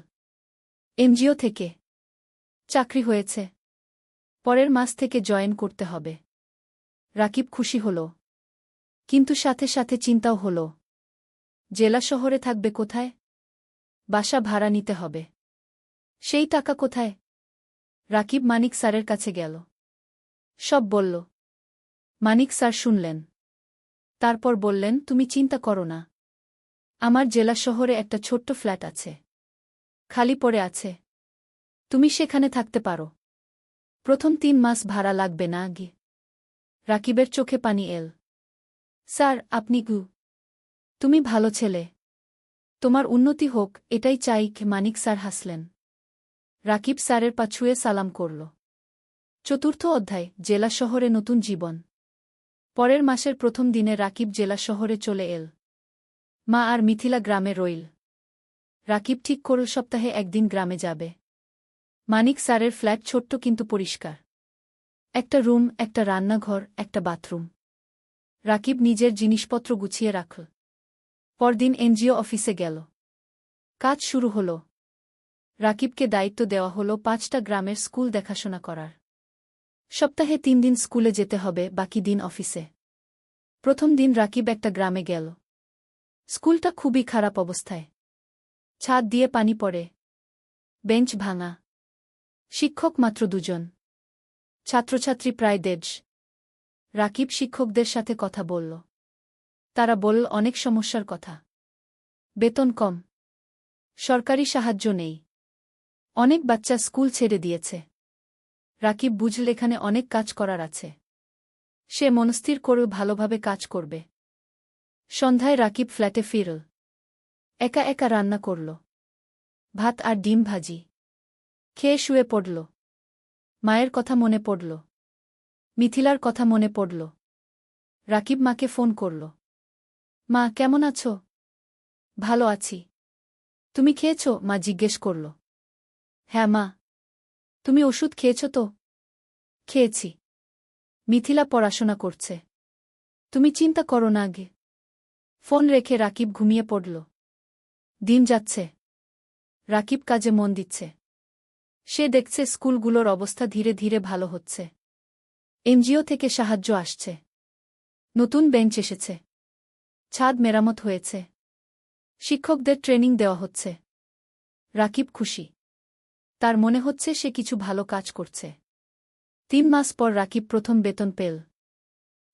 এনজিও থেকে। চাকরি হয়েছে। পরের মাস থেকে জয়েন করতে হবে। রাকিব খুশি হল। কিন্তু সাথে সাথে চিন্তাও হল। জেলা শহরে থাকবে কোথায়? বাসা ভাড়া নিতে হবে। সেই টাকা কোথায়? রাকিব মানিক স্যারের কাছে গেল। সব বলল। মানিক স্যার শুনলেন। তারপর বললেন, তুমি চিন্তা করো না। আমার জেলা শহরে একটা ছোট্ট ফ্ল্যাট আছে। খালি পড়ে আছে। তুমি সেখানে থাকতে পারো। প্রথম 3 মাস ভাড়া লাগবে না গি। রাকিবের চোখে পানি এল। স্যার, আপনি গু। তুমি ভালো ছেলে। তোমার উন্নতি হোক, এটাই চাই। মানিক স্যার হাসলেন। রাকিব স্যারের পা ছুঁয়ে সালাম করল। চতুর্থ অধ্যায়, জেলা শহরে নতুন জীবন। পরের মাসের প্রথম দিনে রাকিব জেলা শহরে চলে এল। মা আর মিথিলা গ্রামে রইল। রাকিব ঠিক করল সপ্তাহে একদিন গ্রামে যাবে। মানিক স্যারের ফ্ল্যাট ছোট্ট কিন্তু পরিষ্কার। একটা রুম, একটা রান্নাঘর, একটা বাথরুম। রাকিব নিজের জিনিসপত্র গুছিয়ে রাখল। পরদিন এনজিও অফিসে গেল। কাজ শুরু হল। রাকিবকে দায়িত্ব দেওয়া হল 5টা গ্রামের স্কুল দেখাশোনা করার। সপ্তাহে 3 দিন স্কুলে যেতে হবে, বাকি দিন অফিসে। প্রথম দিন রাকিব একটা গ্রামে গেল। স্কুলটা খুবই খারাপ অবস্থায়। ছাদ দিয়ে পানি পড়ে। বেঞ্চ ভাঙা। শিক্ষক মাত্র 2 জন। ছাত্রছাত্রী প্রায় 150। রাকিব শিক্ষকদের সাথে কথা বলল। তারা বলল অনেক সমস্যার কথা। বেতন কম। সরকারি সাহায্য নেই। অনেক বাচ্চা স্কুল ছেড়ে দিয়েছে। রাকিব বুঝল এখানে অনেক কাজ করার আছে। সে মনস্থির করে ভালোভাবে কাজ করবে। সন্ধ্যায় রাকিব ফ্ল্যাটে ফিরল। একা একা রান্না করল। ভাত আর ডিম ভাজি। খেয়ে শুয়ে পড়ল। মায়ের কথা মনে পড়ল। মিথিলার কথা মনে পড়ল। রাকিব মাকে ফোন করল। মা, কেমন আছো? ভালো আছি। তুমি খেয়েছ? মা জিজ্ঞেস করল। হ্যাঁ মা। তুমি ওষুধ খেয়েছ তো? খেয়েছি। মিথিলা পড়াশোনা করছে। তুমি চিন্তা করো না আগে। ফোন রেখে রাকিব ঘুমিয়ে পড়ল। দিন যাচ্ছে। রাকিব কাজে মন দিচ্ছে। সে দেখছে স্কুলগুলোর অবস্থা ধীরে ধীরে ভালো হচ্ছে। এনজিও থেকে সাহায্য আসছে। নতুন বেঞ্চ এসেছে। ছাদ মেরামত হয়েছে। শিক্ষকদের ট্রেনিং দেওয়া হচ্ছে। রাকিব খুশি। তার মনে হচ্ছে সে কিছু ভালো কাজ করছে। 3 মাস পর রাকিব প্রথম বেতন পেল।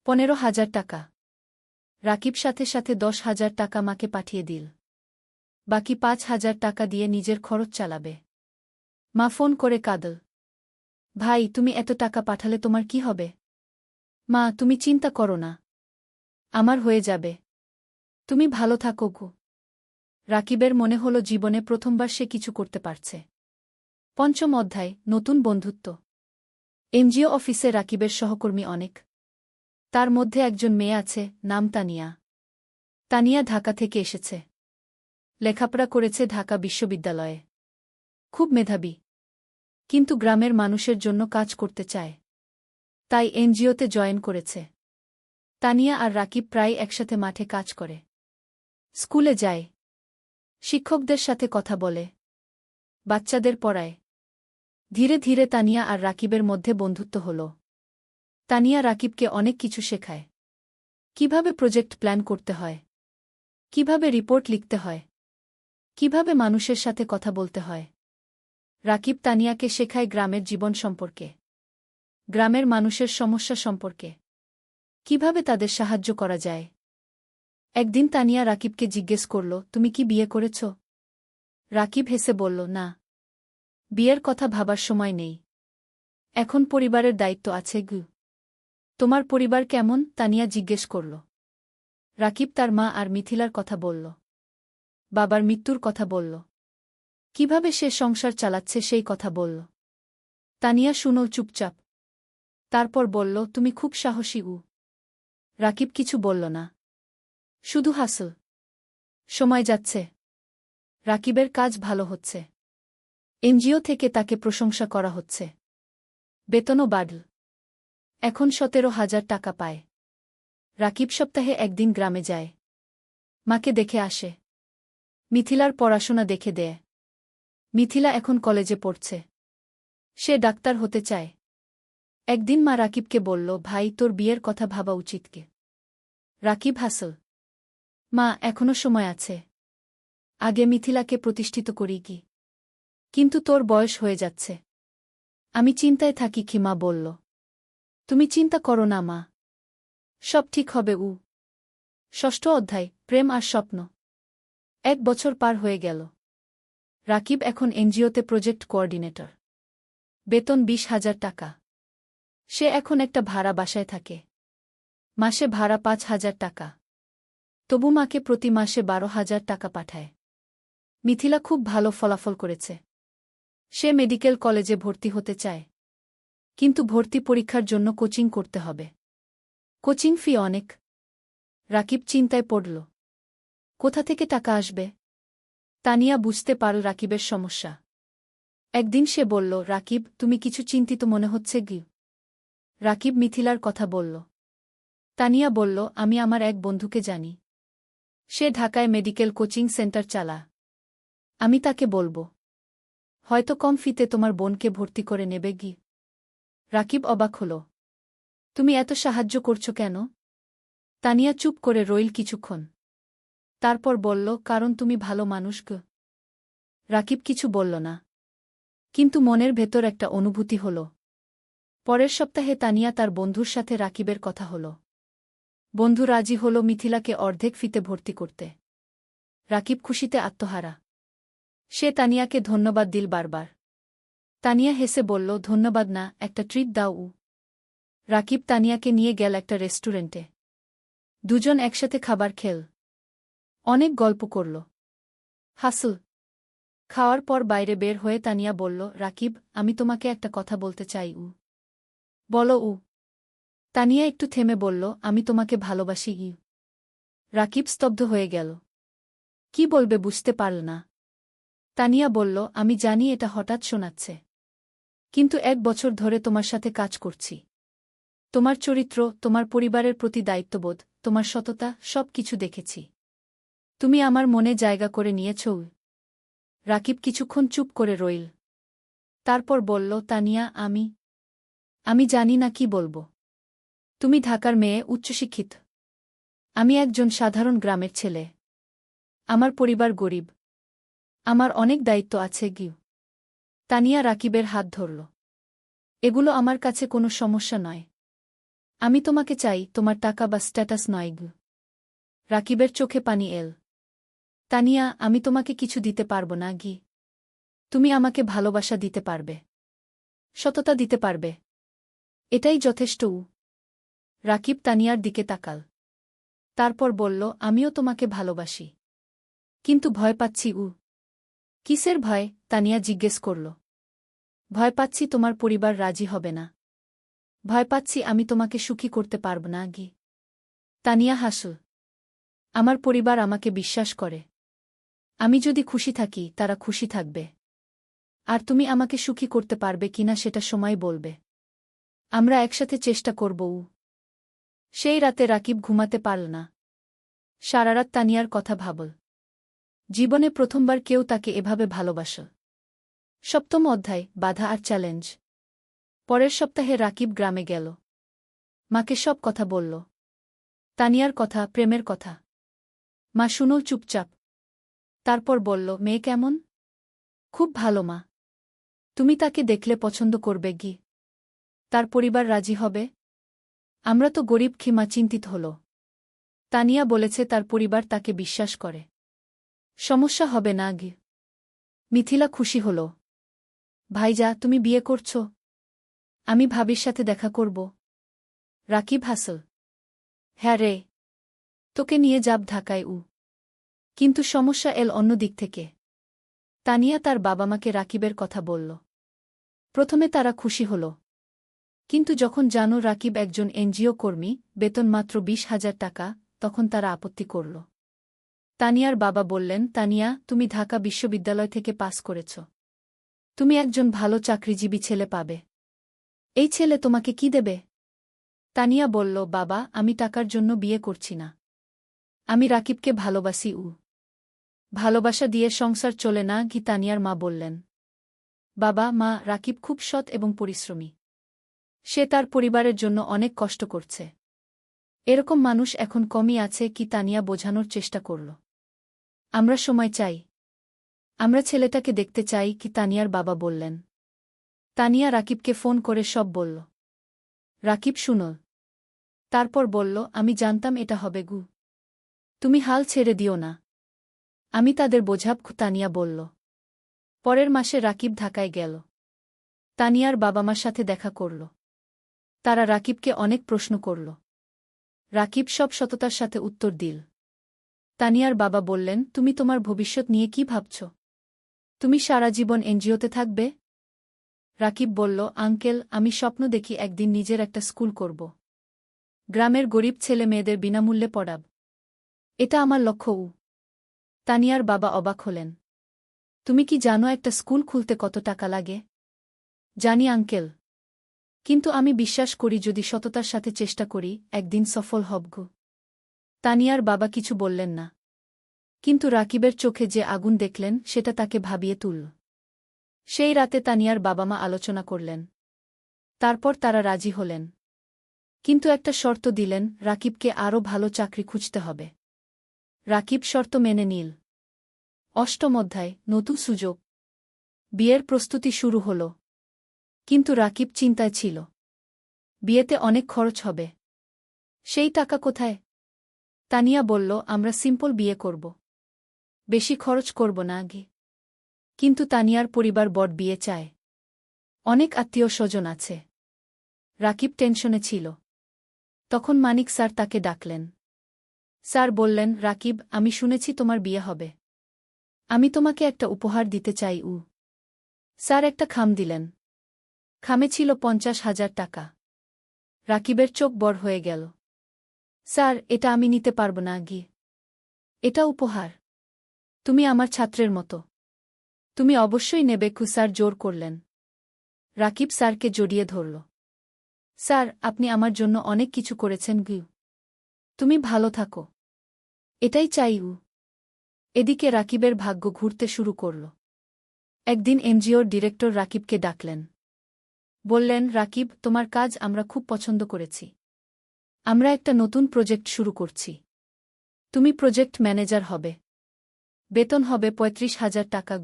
15,000 টাকা। রাকিব সাথে সাথে 10,000 টাকা মাকে পাঠিয়ে দিল। বাকি 5,000 টাকা দিয়ে নিজের খরচ চালাবে। মা ফোন করে কাঁদল। ভাই, তুমি এত টাকা পাঠালে তোমার কি হবে? মা, তুমি চিন্তা করো না। আমার হয়ে যাবে। তুমি ভালো থাকো গো। রাকিবের মনে হল জীবনে প্রথমবার সে কিছু করতে পারছে। পঞ্চম অধ্যায়, নতুন বন্ধুত্ব। এনজিও অফিসে রাকিবের সহকর্মী অনেক। তার মধ্যে একজন মেয়ে আছে, নাম তানিয়া। তানিয়া ঢাকা থেকে এসেছে। লেখাপড়া করেছে ঢাকা বিশ্ববিদ্যালয়ে। খুব মেধাবী। কিন্তু গ্রামের মানুষের জন্য কাজ করতে চায়। তাই এনজিওতে জয়েন করেছে। তানিয়া আর রাকিব প্রায় একসাথে মাঠে কাজ করে। স্কুলে যায়। শিক্ষকদের সাথে কথা বলে। বাচ্চাদের পড়ায়। ধীরে ধীরে তানিয়া আর রাকিবের মধ্যে বন্ধুত্ব হল। তানিয়া রাকিবকে অনেক কিছু শেখায়। কিভাবে প্রজেক্ট প্ল্যান করতে হয়, কিভাবে রিপোর্ট লিখতে হয়, কিভাবে মানুষের সাথে কথা বলতে হয়। রাকিব তানিয়াকে শেখায় গ্রামের জীবন সম্পর্কে, গ্রামের মানুষের সমস্যা সম্পর্কে, কিভাবে তাদের সাহায্য করা যায়। একদিন তানিয়া রাকিবকে জিজ্ঞেস করল, তুমি কি বিয়ে করেছ? রাকিব হেসে বলল, না। বিয়ের কথা ভাবার সময় নেই। এখন পরিবারের দায়িত্ব আছে গু। তোমার পরিবার কেমন? তানিয়া জিজ্ঞেস করল। রাকিব তার মা আর মিথিলার কথা বলল। বাবার মৃত্যুর কথা বলল। কিভাবে সে সংসার চালাচ্ছে সেই কথা বলল। তানিয়া শুনল চুপচাপ। তারপর বলল, তুমি খুব সাহসী উ। রাকিব কিছু বলল না। শুধু হাসল। সময় যাচ্ছে। রাকিবের কাজ ভালো হচ্ছে। এনজিও থেকে তাকে প্রশংসা করা হচ্ছে। বেতনও বাড়ল। এখন 17,000 টাকা পায়। রাকিব সপ্তাহে একদিন গ্রামে যায়। মাকে দেখে আসে। মিথিলার পড়াশোনা দেখে দেয়। মিথিলা এখন কলেজে পড়ছে। সে ডাক্তার হতে চায়। একদিন মা রাকিবকে বলল, ভাই, তোর বিয়ের কথা ভাবা উচিত কে? রাকিব হাসল। মা, এখনো সময় আছে। আগে মিথিলাকে প্রতিষ্ঠিত করি কি। কিন্তু তোর বয়স হয়ে যাচ্ছে। আমি চিন্তায় থাকি কি, মা বলল। তুমি চিন্তা করো না মা। সব ঠিক হবে উ। ষষ্ঠ অধ্যায়, প্রেম আর স্বপ্ন। 1 বছর পার হয়ে গেল। রাকিব এখন এনজিওতে প্রজেক্ট কোঅর্ডিনেটর। বেতন 20,000 টাকা। সে এখন একটা ভাড়া বাসায় থাকে। মাসে ভাড়া 5,000 টাকা। তবু মাকে প্রতি মাসে 12,000 টাকা পাঠায়। মিথিলা খুব ভালো ফলাফল করেছে। সে মেডিকেল কলেজে ভর্তি হতে চায়। কিন্তু ভর্তি পরীক্ষার জন্য কোচিং করতে হবে। কোচিং ফি অনেক। রাকিব চিন্তায় পড়ল। কোথা থেকে টাকা আসবে? তানিয়া বুঝতে পারল রাকিবের সমস্যা। একদিন সে বলল, রাকিব, তুমি কিছু চিন্তিত মনে হচ্ছে কি? রাকিব মিথিলার কথা বলল। তানিয়া বলল, আমি আমার এক বন্ধুকে জানি। সে ঢাকায় মেডিকেল কোচিং সেন্টার চালা। আমি তাকে বলবো। হয়তো কম ফিতে তোমার বোনকে ভর্তি করে নেবে গি। রাকিব অবাক হল। তুমি এত সাহায্য করছো কেন? তানিয়া চুপ করে রইল কিছুক্ষণ। তারপর বলল, কারণ তুমি ভালো মানুষ গো। রাকিব কিছু বলল না। কিন্তু মনের ভেতর একটা অনুভূতি হল। পরের সপ্তাহে তানিয়া তার বন্ধুর সাথে রাকিবের কথা হল। বন্ধু রাজি হল মিথিলাকে অর্ধেক ফিতে ভর্তি করতে। রাকিব খুশিতে আত্মহারা। সে তানিয়াকে ধন্যবাদ দিল বারবার। তানিয়া হেসে বলল, ধন্যবাদ না, একটা ট্রিট দাও। রাকিব তানিয়াকে নিয়ে গেল একটা রেস্টুরেন্টে। দুজন একসাথে খাবার খেল। অনেক গল্প করল। হাসল। খাওয়ার পর বাইরে বের হয়ে তানিয়া বলল, রাকিব, আমি তোমাকে একটা কথা বলতে চাই। বলো। তানিয়া একটু থেমে বলল, আমি তোমাকে ভালোবাসি। রাকিব স্তব্ধ হয়ে গেল। কি বলবে বুঝতে পারল না। তানিয়া বলল, আমি জানি এটা হঠাৎ শোনাচ্ছে। কিন্তু 1 বছর ধরে তোমার সাথে কাজ করছি। তোমার চরিত্র, তোমার পরিবারের প্রতি দায়িত্ববোধ, তোমার সততা, সব কিছু দেখেছি। তুমি আমার মনে জায়গা করে নিয়েছ। রাকিব কিছুক্ষণ চুপ করে রইল। তারপর বলল, তানিয়া, আমি জানি না কি বলবো। তুমি ঢাকার মেয়ে, উচ্চশিক্ষিত। আমি একজন সাধারণ গ্রামের ছেলে। আমার পরিবার গরিব। আমার অনেক দায়িত্ব আছে গিউ। তানিয়া রাকিবের হাত ধরল। এগুলো আমার কাছে কোনো সমস্যা নয়। আমি তোমাকে চাই, তোমার টাকা বা স্ট্যাটাস নয় গিউ। রাকিবের চোখে পানি এল। তানিয়া, আমি তোমাকে কিছু দিতে পারব না গি। তুমি আমাকে ভালোবাসা দিতে পারবে। সততা দিতে পারবে। এটাই যথেষ্ট। রাকিব তানিয়ার দিকে তাকাল। তারপর বলল, আমিও তোমাকে ভালোবাসি। কিন্তু ভয় পাচ্ছি। কিসের ভয়? তানিয়া জিজ্ঞেস করল। ভয় পাচ্ছি তোমার পরিবার রাজি হবে না। ভয় পাচ্ছি আমি তোমাকে সুখী করতে পারব না গি। তানিয়া হাসল। আমার পরিবার আমাকে বিশ্বাস করে। আমি যদি খুশি থাকি, তারা খুশি থাকবে। আর তুমি আমাকে সুখী করতে পারবে কিনা সেটা সময় বলবে। আমরা একসাথে চেষ্টা করব। সেই রাতে রাকিব ঘুমাতে পারল না। সারারাত তানিয়ার কথা ভাবল। জীবনে প্রথমবার কেউ তাকে এভাবে ভালোবাসল। 7ম অধ্যায়, বাধা আর চ্যালেঞ্জ। পরের সপ্তাহে রাকিব গ্রামে গেল। মাকে সব কথা বলল। তানিয়ার কথা, প্রেমের কথা। মা শুনল চুপচাপ। তারপর বলল, মেয়ে কেমন? খুব ভালো মা। তুমি তাকে দেখলে পছন্দ করবে গি। তার পরিবার রাজি হবে? আমরা তো গরিব, মা চিন্তিত হল। তানিয়া বলেছে তার পরিবার তাকে বিশ্বাস করে। সমস্যা হবে না গি। মিথিলা খুশি হল। ভাইজা, তুমি বিয়ে করছ? আমি ভাবির সাথে দেখা করব। রাকিব হাসল। হ্যাঁ রে। তোকে নিয়ে যাব ঢাকায়। কিন্তু সমস্যা এল অন্য দিক থেকে। তানিয়া তার বাবা মাকে রাকিবের কথা বলল। প্রথমে তারা খুশি হল। কিন্তু যখন জানো রাকিব একজন এনজিও কর্মী, বেতন মাত্র 20,000 টাকা, তখন তারা আপত্তি করল। তানিয়ার বাবা বললেন, তানিয়া, তুমি ঢাকা বিশ্ববিদ্যালয় থেকে পাস করেছ। তুমি একজন ভালো চাকরিজীবী ছেলে পাবে। এই ছেলে তোমাকে কি দেবে? তানিয়া বলল, বাবা, আমি টাকার জন্য বিয়ে করছি না। আমি রাকিবকে ভালোবাসি। ভালোবাসা দিয়ে সংসার চলে না কি? তানিয়ার মা বললেন। বাবা, মা, রাকিব খুব সৎ এবং পরিশ্রমী। সে তার পরিবারের জন্য অনেক কষ্ট করছে। এরকম মানুষ এখন কমই আছে কি? তানিয়া বোঝানোর চেষ্টা করল। আমরা সময় চাই। আমরা ছেলেটাকে দেখতে চাই কি? তানিয়ার বাবা বললেন। তানিয়া রাকিবকে ফোন করে সব বলল। রাকিব শুনল। তারপর বলল, আমি জানতাম এটা হবে গু। তুমি হাল ছেড়ে দিও না। আমি তাদের বোঝাব। তানিয়া বলল। পরের মাসে রাকিব ঢাকায় গেল। তানিয়ার বাবা মার সাথে দেখা করল। তারা রাকিবকে অনেক প্রশ্ন করল। রাকিব সব সততার সাথে উত্তর দিল। তানিয়ার বাবা বললেন, তুমি তোমার ভবিষ্যৎ নিয়ে কি ভাবছ? তুমি সারা জীবন এনজিওতে থাকবে? রাকিব বলল, আঙ্কেল, আমি স্বপ্ন দেখি একদিন নিজের একটা স্কুল করব। গ্রামের গরিব ছেলে মেয়েদের বিনামূল্যে পড়াব। এটা আমার লক্ষ্য। তানিয়ার বাবা অবাক হলেন। তুমি কি জানো একটা স্কুল খুলতে কত টাকা লাগে? জানি আঙ্কেল। কিন্তু আমি বিশ্বাস করি যদি সততার সাথে চেষ্টা করি একদিন সফল হব। তানিয়ার বাবা কিছু বললেন না। কিন্তু রাকিবের চোখে যে আগুন দেখলেন সেটা তাকে ভাবিয়ে তুলল। সেই রাতে তানিয়ার বাবা মা আলোচনা করলেন। তারপর তারা রাজি হলেন। কিন্তু একটা শর্ত দিলেন, রাকিবকে আরও ভালো চাকরি খুঁজতে হবে। রাকিব শর্ত মেনে নিল। অষ্টম অধ্যায়, নতুন সুযোগ। বিয়ের প্রস্তুতি শুরু হল। কিন্তু রাকিব চিন্তায় ছিল। বিয়েতে অনেক খরচ হবে। সেই টাকা কোথায়? তানিয়া বলল, আমরা সিম্পল বিয়ে করব। বেশি খরচ করব না আগে। কিন্তু তানিয়ার পরিবার বড় বিয়ে চায়। অনেক আত্মীয় স্বজন আছে। রাকিব টেনশনে ছিল। তখন মানিক স্যার তাকে ডাকলেন। স্যার বললেন, রাকিব, আমি শুনেছি তোমার বিয়ে হবে। আমি তোমাকে একটা উপহার দিতে চাই। স্যার একটা খাম দিলেন। খামে ছিল 50,000 টাকা। রাকিবের চোখ বড় হয়ে গেল। স্যার, এটা আমি নিতে পারব না গি। এটা উপহার। তুমি আমার ছাত্রের মতো। তুমি অবশ্যই নেবে। স্যার জোর করলেন। রাকিব স্যারকে জড়িয়ে ধরল। স্যার, আপনি আমার জন্য অনেক কিছু করেছেন গি। তুমি ভালো থাকো। এটাই চাই। এদিকে রাকিবের ভাগ্য ঘুরতে শুরু করল। একদিন এনজিওর ডিরেক্টর রাকিবকে ডাকলেন। বললেন, রাকিব, তোমার কাজ আমরা খুব পছন্দ করেছি। আমরা একটা নতুন প্রজেক্ট শুরু করছি। তুমি প্রজেক্ট ম্যানেজার হবে। বেতন হবে 35,000 টাকা।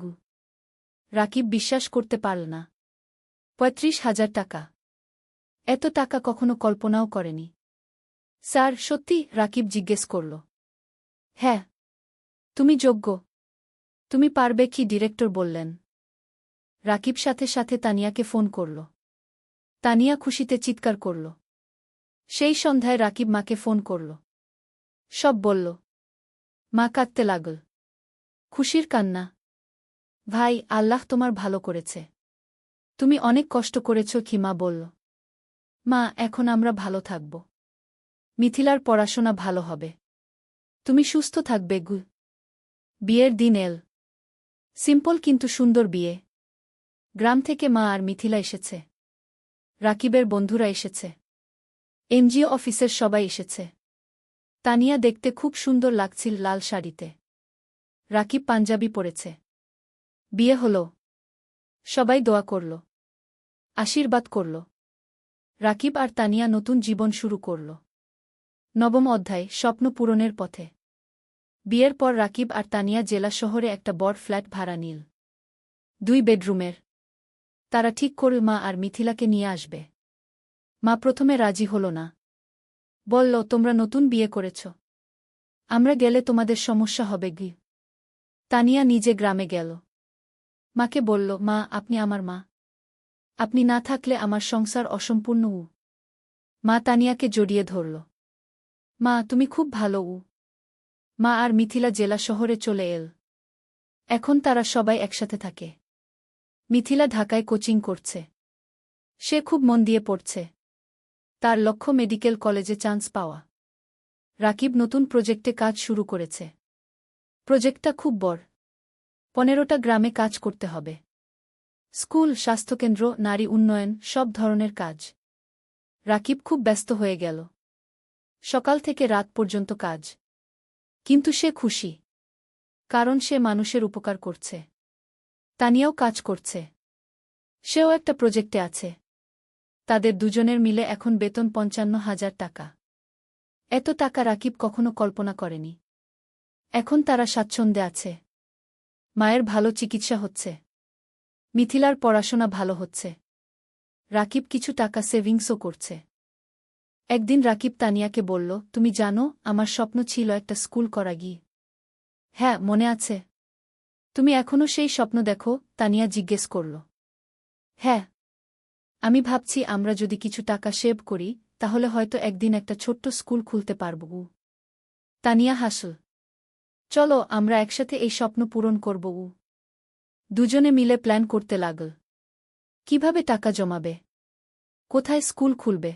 রাকিব বিশ্বাস করতে পারল না। 35,000 টাকা! এত টাকা কখনো কল্পনাও করেনি। স্যার, সত্যি? রাকিব জিজ্ঞেস করল। হ্যাঁ। তুমি যোগ্য। তুমি পারবে কি? ডিরেক্টর বললেন। রাকিব সাথে সাথে তানিয়াকে ফোন করল। তানিয়া খুশিতে চিৎকার করল। সেই সন্ধ্যায় রাকিব মাকে ফোন করল। সব বলল। মা কাঁদতে লাগল। খুশির কান্না। ভাই, আল্লাহ তোমার ভালো করেছে। তুমি অনেক কষ্ট করেছ কি? মা বলল। মা, এখন আমরা ভালো থাকব। মিথিলার পড়াশোনা ভালো হবে। তুমি সুস্থ থাকবে। বিয়ের দিন এল। সিম্পল কিন্তু সুন্দর বিয়ে। গ্রাম থেকে মা আর মিথিলা এসেছে। রাকিবের বন্ধুরা এসেছে। এনজিও অফিসের সবাই এসেছে। তানিয়া দেখতে খুব সুন্দর লাগছিল লাল শাড়িতে। রাকিব পাঞ্জাবি পরেছে। বিয়ে হল। সবাই দোয়া করল। আশীর্বাদ করল। রাকিব আর তানিয়া নতুন জীবন শুরু করল। নবম অধ্যায়, স্বপ্ন পূরণের পথে। বিয়ের পর রাকিব আর তানিয়া জেলা শহরে একটা বড় ফ্ল্যাট ভাড়া নিল। 2 বেডরুমের। তারা ঠিক করল মা আর মিথিলাকে নিয়ে আসবে। মা প্রথমে রাজি হল না। বলল, তোমরা নতুন বিয়ে করেছ। আমরা গেলে তোমাদের সমস্যা হবে গি। তানিয়া নিজে গ্রামে গেল। মাকে বলল, মা, আপনি আমার মা। আপনি না থাকলে আমার সংসার অসম্পূর্ণ। মা তানিয়াকে জড়িয়ে ধরল। মা, তুমি খুব ভালো। মা আর মিথিলা জেলা শহরে চলে এল। এখন তারা সবাই একসাথে থাকে। মিথিলা ঢাকায় কোচিং করছে। সে খুব মন দিয়ে পড়ছে। তার লক্ষ্য মেডিকেল কলেজে চান্স পাওয়া। রাকিব নতুন প্রজেক্টে কাজ শুরু করেছে। প্রজেক্টটা খুব বড়। 15টা গ্রামে কাজ করতে হবে। স্কুল, স্বাস্থ্যকেন্দ্র, নারী উন্নয়ন, সব ধরনের কাজ। রাকিব খুব ব্যস্ত হয়ে গেল। সকাল থেকে রাত পর্যন্ত কাজ। কিন্তু সে খুশি। কারণ সে মানুষের উপকার করছে। তানিয়াও কাজ করছে। সেও একটা প্রজেক্টে আছে। তাদের দুজনের মিলে এখন বেতন 55,000 টাকা। এত টাকা রাকিব কখনো কল্পনা করেনি। এখন তারা স্বাচ্ছন্দ্যে আছে। মায়ের ভালো চিকিৎসা হচ্ছে। মিথিলার পড়াশোনা ভালো হচ্ছে। রাকিব কিছু টাকা সেভিংসও করছে। একদিন রাকিব তানিয়াকে বলল, তুমি জানো, আমার স্বপ্ন ছিল একটা স্কুল করা। গিয়ে হ্যাঁ, মনে আছে? তুমি এখনও সেই স্বপ্ন দেখো? তানিয়া জিজ্ঞেস করল। হ্যাঁ। আমি ভাবছি আমরা যদি কিছু টাকা সেভ করি তাহলে হয়তো একদিন একটা ছোট্ট স্কুল খুলতে পারব। তানিয়া হাসল। চলো, আমরা একসাথে এই স্বপ্ন পূরণ করব। দুজনে মিলে প্ল্যান করতে লাগল। কিভাবে টাকা জমাবে? কোথায় স্কুল খুলবে?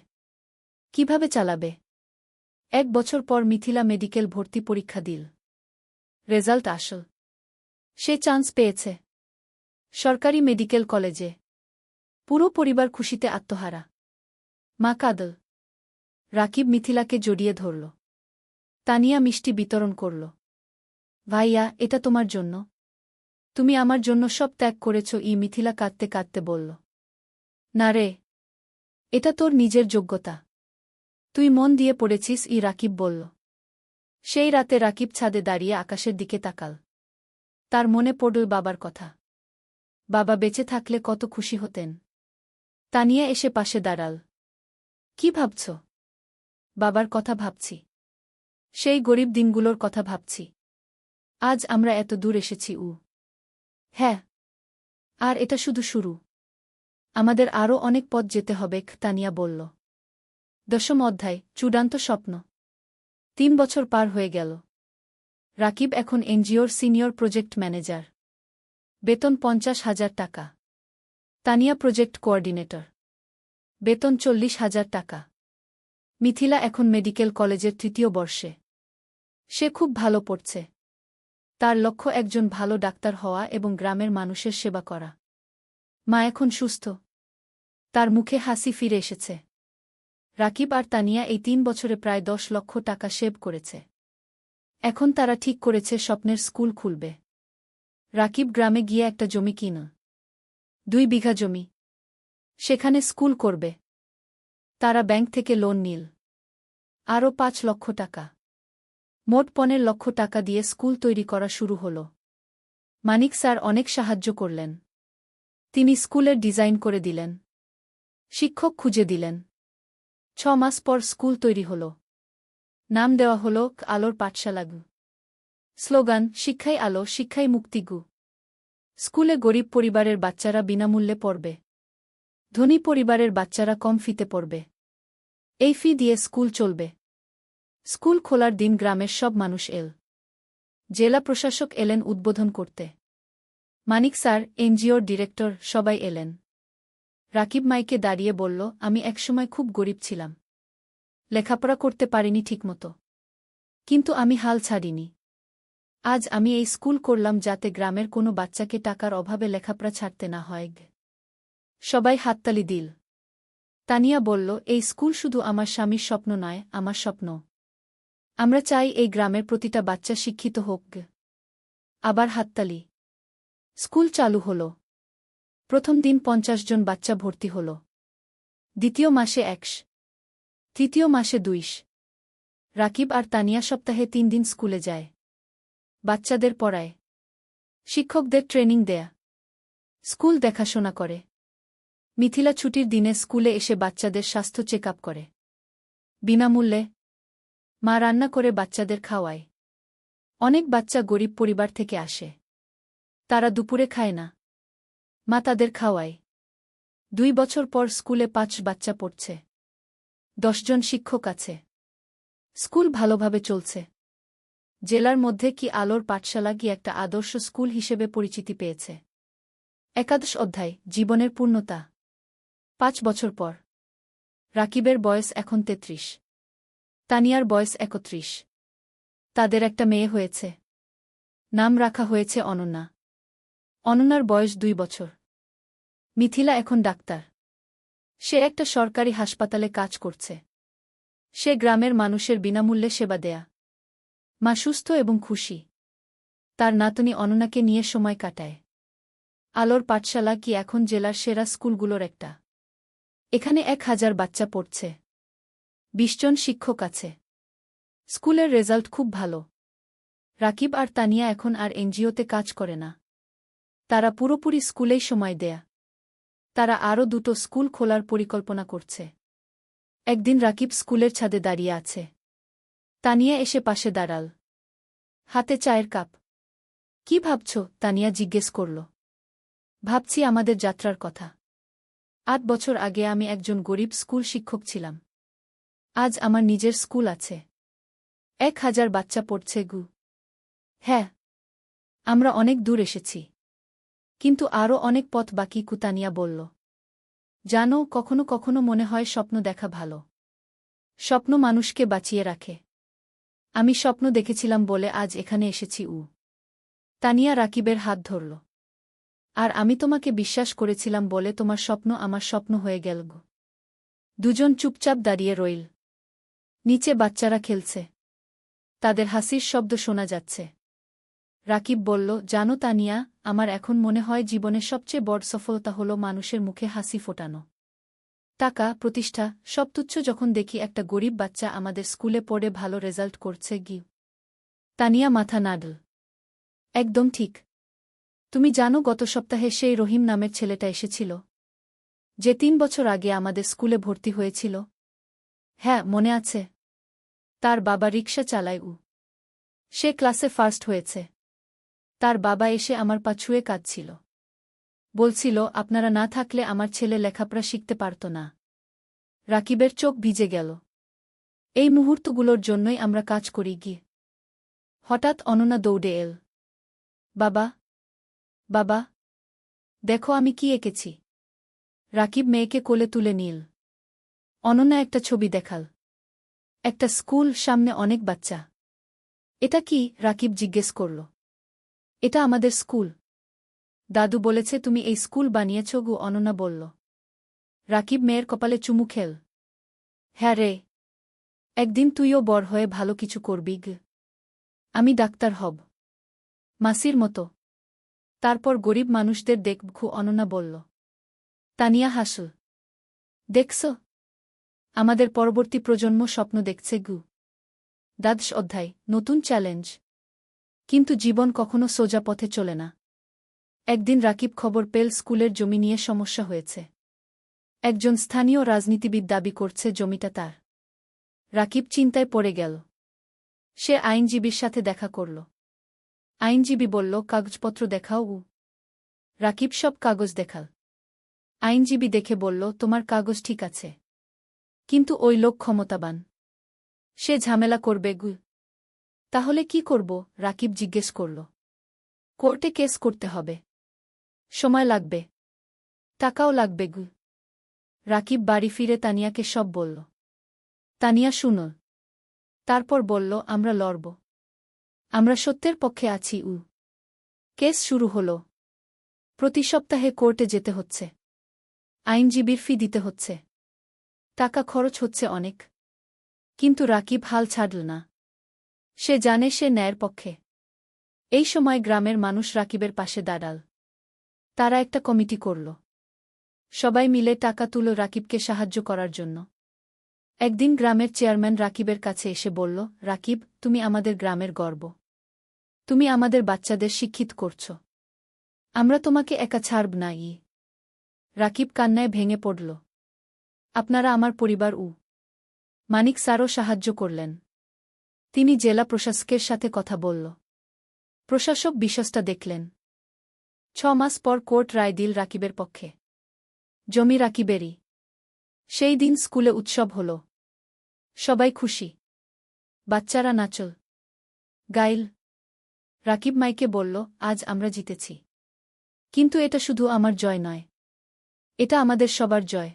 কিভাবে চালাবে? 1 বছর পর মিথিলা মেডিকেল ভর্তি পরীক্ষা দিল। রেজাল্ট আসল। সে চান্স পেয়েছে সরকারি মেডিকেল কলেজে। পুরো পরিবার খুশিতে আত্মহারা। মা কাঁদল। রাকিব মিথিলাকে জড়িয়ে ধরল। তানিয়া মিষ্টি বিতরণ করল। ভাইয়া, এটা তোমার জন্য। তুমি আমার জন্য সব ত্যাগ করেছ। মিথিলা কাঁদতে কাঁদতে বলল। না রে, এটা তোর নিজের যোগ্যতা। তুই মন দিয়ে পড়েছিস। রাকিব বলল। সেই রাতে রাকিব ছাদে দাঁড়িয়ে আকাশের দিকে তাকাল। তার মনে পড়ল বাবার কথা। বাবা বেঁচে থাকলে কত খুশি হতেন। তানিয়া এসে পাশে দাঁড়াল। কি ভাবছ? বাবার কথা ভাবছি। সেই গরিব দিনগুলোর কথা ভাবছি। আজ আমরা এত দূর এসেছি। হ্যাঁ, আর এটা শুধু শুরু। আমাদের আরও অনেক পথ যেতে হবে। তানিয়া বলল। 10ম অধ্যায়, চূড়ান্ত স্বপ্ন। 3 বছর পার হয়ে গেল। রাকিব এখন এনজিওর সিনিয়র প্রজেক্ট ম্যানেজার। বেতন 50,000 টাকা। Tania project coordinator. বেতন 40,000 টাকা। মিথিলা এখন মেডিকেল কলেজের 3য় বর্ষে। সে খুব ভালো পড়ছে। তার লক্ষ্য একজন ভালো ডাক্তার হওয়া এবং গ্রামের মানুষের সেবা করা। মা এখন সুস্থ। তার মুখে হাসি ফিরে এসেছে। রাকিব আর তানিয়া এই 3 বছরে প্রায় 10 লক্ষ টাকা সেভ করেছে। এখন তারা ঠিক করেছে স্বপ্নের স্কুল খুলবে। রাকিব গ্রামে গিয়ে একটা জমি কিনল। 2 বিঘা জমি। সেখানে স্কুল করবে। তারা ব্যাংক থেকে লোন নিল। আরও 5 লক্ষ টাকা। মোট 15 লক্ষ টাকা দিয়ে স্কুল তৈরি করা শুরু হল। মানিক স্যার অনেক সাহায্য করলেন। তিনি স্কুলের ডিজাইন করে দিলেন। শিক্ষক খুঁজে দিলেন। 6 মাস পর স্কুল তৈরি হল। নাম দেওয়া হল আলোর পাঠশালা। স্লোগান, শিক্ষাই আলো, শিক্ষাই মুক্তি। স্কুলে গরিব পরিবারের বাচ্চারা বিনামূল্যে পড়বে। ধনী পরিবারের বাচ্চারা কম ফিতে পড়বে। এই ফি দিয়ে স্কুল চলবে। স্কুল খোলার দিন গ্রামের সব মানুষ এল। জেলা প্রশাসক এলেন উদ্বোধন করতে। মানিক স্যার, এনজিওর ডিরেক্টর, সবাই এলেন। রাকিব মাইকে দাঁড়িয়ে বলল, আমি একসময় খুব গরিব ছিলাম। লেখাপড়া করতে পারিনি ঠিকমতো। কিন্তু আমি হাল ছাড়িনি। আজ আমি এই স্কুল করলাম যাতে গ্রামের কোনো বাচ্চাকে টাকার অভাবে লেখাপড়া ছাড়তে না হয়। সবাই হাততালি দিল। তানিয়া বলল, এই স্কুল শুধু আমার স্বামীর স্বপ্ন নয়, আমার স্বপ্ন। আমরা চাই এই গ্রামের প্রতিটা বাচ্চা শিক্ষিত হোক। আবার হাততালি। স্কুল চালু হল। প্রথম দিন 50 জন বাচ্চা ভর্তি হল। দ্বিতীয় মাসে 100। তৃতীয় মাসে 200। রাকিব আর তানিয়া সপ্তাহে 3 দিন স্কুলে যায়। বাচ্চাদের পড়ায়। শিক্ষকদের ট্রেনিং দেয়া। স্কুল দেখাশোনা করে। মিথিলা ছুটির দিনে স্কুলে এসে বাচ্চাদের স্বাস্থ্য চেক আপ করে। বিনামূল্যে। মা রান্না করে বাচ্চাদের খাওয়ায়। অনেক বাচ্চা গরিব পরিবার থেকে আসে। তারা দুপুরে খায় না। মা তাদের খাওয়ায়। 2 বছর পর স্কুলে 5 বাচ্চা পড়ছে। 10 জন শিক্ষক আছে। স্কুল ভালোভাবে চলছে। জেলার মধ্যে কি আলোর পাঠশালা কি একটা আদর্শ স্কুল হিসেবে পরিচিতি পেয়েছে। 11 অধ্যায়, জীবনের পূর্ণতা। 5 বছর পর। রাকিবের বয়স এখন 33। তানিয়ার বয়স 31। তাদের একটা মেয়ে হয়েছে। নাম রাখা হয়েছে অনন্যা। অনন্যার বয়স 2 বছর। মিথিলা এখন ডাক্তার। সে একটা সরকারি হাসপাতালে কাজ করছে। সে গ্রামের মানুষের বিনামূল্যে সেবা দেয়া। মা সুস্থ এবং খুশি। তার নাতনি অনন্যাকে নিয়ে সময় কাটায়। আলোর পাঠশালা কি এখন জেলার সেরা স্কুলগুলোর একটা। এখানে 1000 বাচ্চা পড়ছে। 20 জন শিক্ষক আছে। স্কুলের রেজাল্ট খুব ভালো। রাকিব আর তানিয়া এখন আর এনজিওতে কাজ করে না। তারা পুরোপুরি স্কুলেই সময় দেয়া। তারা আরও 2টো স্কুল খোলার পরিকল্পনা করছে। একদিন রাকিব স্কুলের ছাদে দাঁড়িয়ে আছে। তানিয়া এসে পাশে দাঁড়াল। হাতে চায়ের কাপ। কি ভাবছ? তানিয়া জিজ্ঞেস করল। ভাবছি আমাদের যাত্রার কথা। 8 বছর আগে আমি একজন গরিব স্কুল শিক্ষক ছিলাম। আজ আমার নিজের স্কুল আছে। 1000 বাচ্চা পড়ছে। হ্যাঁ, আমরা অনেক দূর এসেছি। কিন্তু আরও অনেক পথ বাকি। তানিয়া বলল। জানো, কখনো কখনো মনে হয় স্বপ্ন দেখা ভালো। স্বপ্ন মানুষকে বাঁচিয়ে রাখে। আমি স্বপ্ন দেখেছিলাম বলে আজ এখানে এসেছি। তানিয়া রাকিবের হাত ধরল। আর আমি তোমাকে বিশ্বাস করেছিলাম বলে তোমার স্বপ্ন আমার স্বপ্ন হয়ে গেল। দুজন চুপচাপ দাঁড়িয়ে রইল। নিচে বাচ্চারা খেলছে। তাদের হাসির শব্দ শোনা যাচ্ছে। রাকিব বলল, জানো তানিয়া, আমার এখন মনে হয় জীবনের সবচেয়ে বড় সফলতা হলো মানুষের মুখে হাসি ফোটানো। টাকা, প্রতিষ্ঠা, সব তুচ্ছ যখন দেখি একটা গরিব বাচ্চা আমাদের স্কুলে পড়ে ভালো রেজাল্ট করছে। তানিয়া মাথা নাড়ল। একদম ঠিক। তুমি জানো, গত সপ্তাহে সেই রহিম নামের ছেলেটা এসেছিল, যে 3 বছর আগে আমাদের স্কুলে ভর্তি হয়েছিল? হ্যাঁ, মনে আছে। তার বাবা রিকশা চালায়। সে ক্লাসে ফার্স্ট হয়েছে। তার বাবা এসে আমার পা ছুঁয়ে কাঁদছিল। বলছিল, আপনারা না থাকলে আমার ছেলে লেখাপড়া শিখতে পারত না। রাকিবের চোখ ভিজে গেল। এই মুহূর্তগুলোর জন্যই আমরা কাজ করি। হঠাৎ অননা দৌড়ে এল। বাবা, বাবা, দেখো আমি কি এঁকেছি। রাকিব মেয়েকে কোলে তুলে নিল। অনন্যা একটা ছবি দেখাল। একটা স্কুল, সামনে অনেক বাচ্চা। এটা কি? রাকিব জিজ্ঞেস করল। এটা আমাদের স্কুল। দাদু বলেছে তুমি এই স্কুল বানিয়েছ। অনন্যা বলল। রাকিব মেয়ের কপালে চুমু খেল। হ্যাঁ রে, একদিন তুইও বড় হয়ে ভালো কিছু করবি। আমি ডাক্তার হব, মাসির মতো। তারপর গরিব মানুষদের দেখব। অনন্যা বলল। তানিয়া হাসল। দেখছ, আমাদের পরবর্তী প্রজন্ম স্বপ্ন দেখছে। দ্বাদশ অধ্যায়, নতুন চ্যালেঞ্জ। কিন্তু জীবন কখনো সোজা পথে চলে না। একদিন রাকিব খবর পেল স্কুলের জমি নিয়ে সমস্যা হয়েছে। একজন স্থানীয় রাজনীতিবিদ দাবি করছে জমিটা তার। রাকিব চিন্তায় পড়ে গেল। সে আইনজীবীর সাথে দেখা করল। আইনজীবী বলল, কাগজপত্র দেখাও। রাকিব সব কাগজ দেখাল। আইনজীবী দেখে বলল, তোমার কাগজ ঠিক আছে, কিন্তু ওই লোক ক্ষমতাবান। সে ঝামেলা করবে। তাহলে কি করব? রাকিব জিজ্ঞেস করল। কোর্টে কেস করতে হবে। সময় লাগবে, টাকাও লাগবে। রাকিব বাড়ি ফিরে তানিয়াকে সব বলল। তানিয়া শুনল। তারপর বলল, আমরা লড়ব। আমরা সত্যের পক্ষে আছি। কেস শুরু হল। প্রতি সপ্তাহে কোর্টে যেতে হচ্ছে। আইনজীবীর ফি দিতে হচ্ছে। টাকা খরচ হচ্ছে অনেক। কিন্তু রাকিব হাল ছাড়ল না। সে জানে সে ন্যায়ের পক্ষে। এই সময় গ্রামের মানুষ রাকিবের পাশে দাঁড়াল। তারা একটা কমিটি করল। সবাই মিলে টাকা তুল রাকিবকে সাহায্য করার জন্য। একদিন গ্রামের চেয়ারম্যান রাকিবের কাছে এসে বলল, রাকিব, তুমি আমাদের গ্রামের গর্ব। তুমি আমাদের বাচ্চাদের শিক্ষিত করছ। আমরা তোমাকে একা ছাড়ব না। রাকিব কান্নায় ভেঙে পড়ল। আপনারা আমার পরিবার। মানিক স্যারও সাহায্য করলেন। তিনি জেলা প্রশাসকের সাথে কথা বলল। প্রশাসক বিষয়টা দেখলেন। 6 মাস পর কোর্ট রায় দিল রাকিবের পক্ষে। জমি রাকিবেরই। সেই দিন স্কুলে উৎসব হল। সবাই খুশি। বাচ্চারা নাচল, গাইল। রাকিব মাইকে বলল, আজ আমরা জিতেছি। কিন্তু এটা শুধু আমার জয় নয়, এটা আমাদের সবার জয়।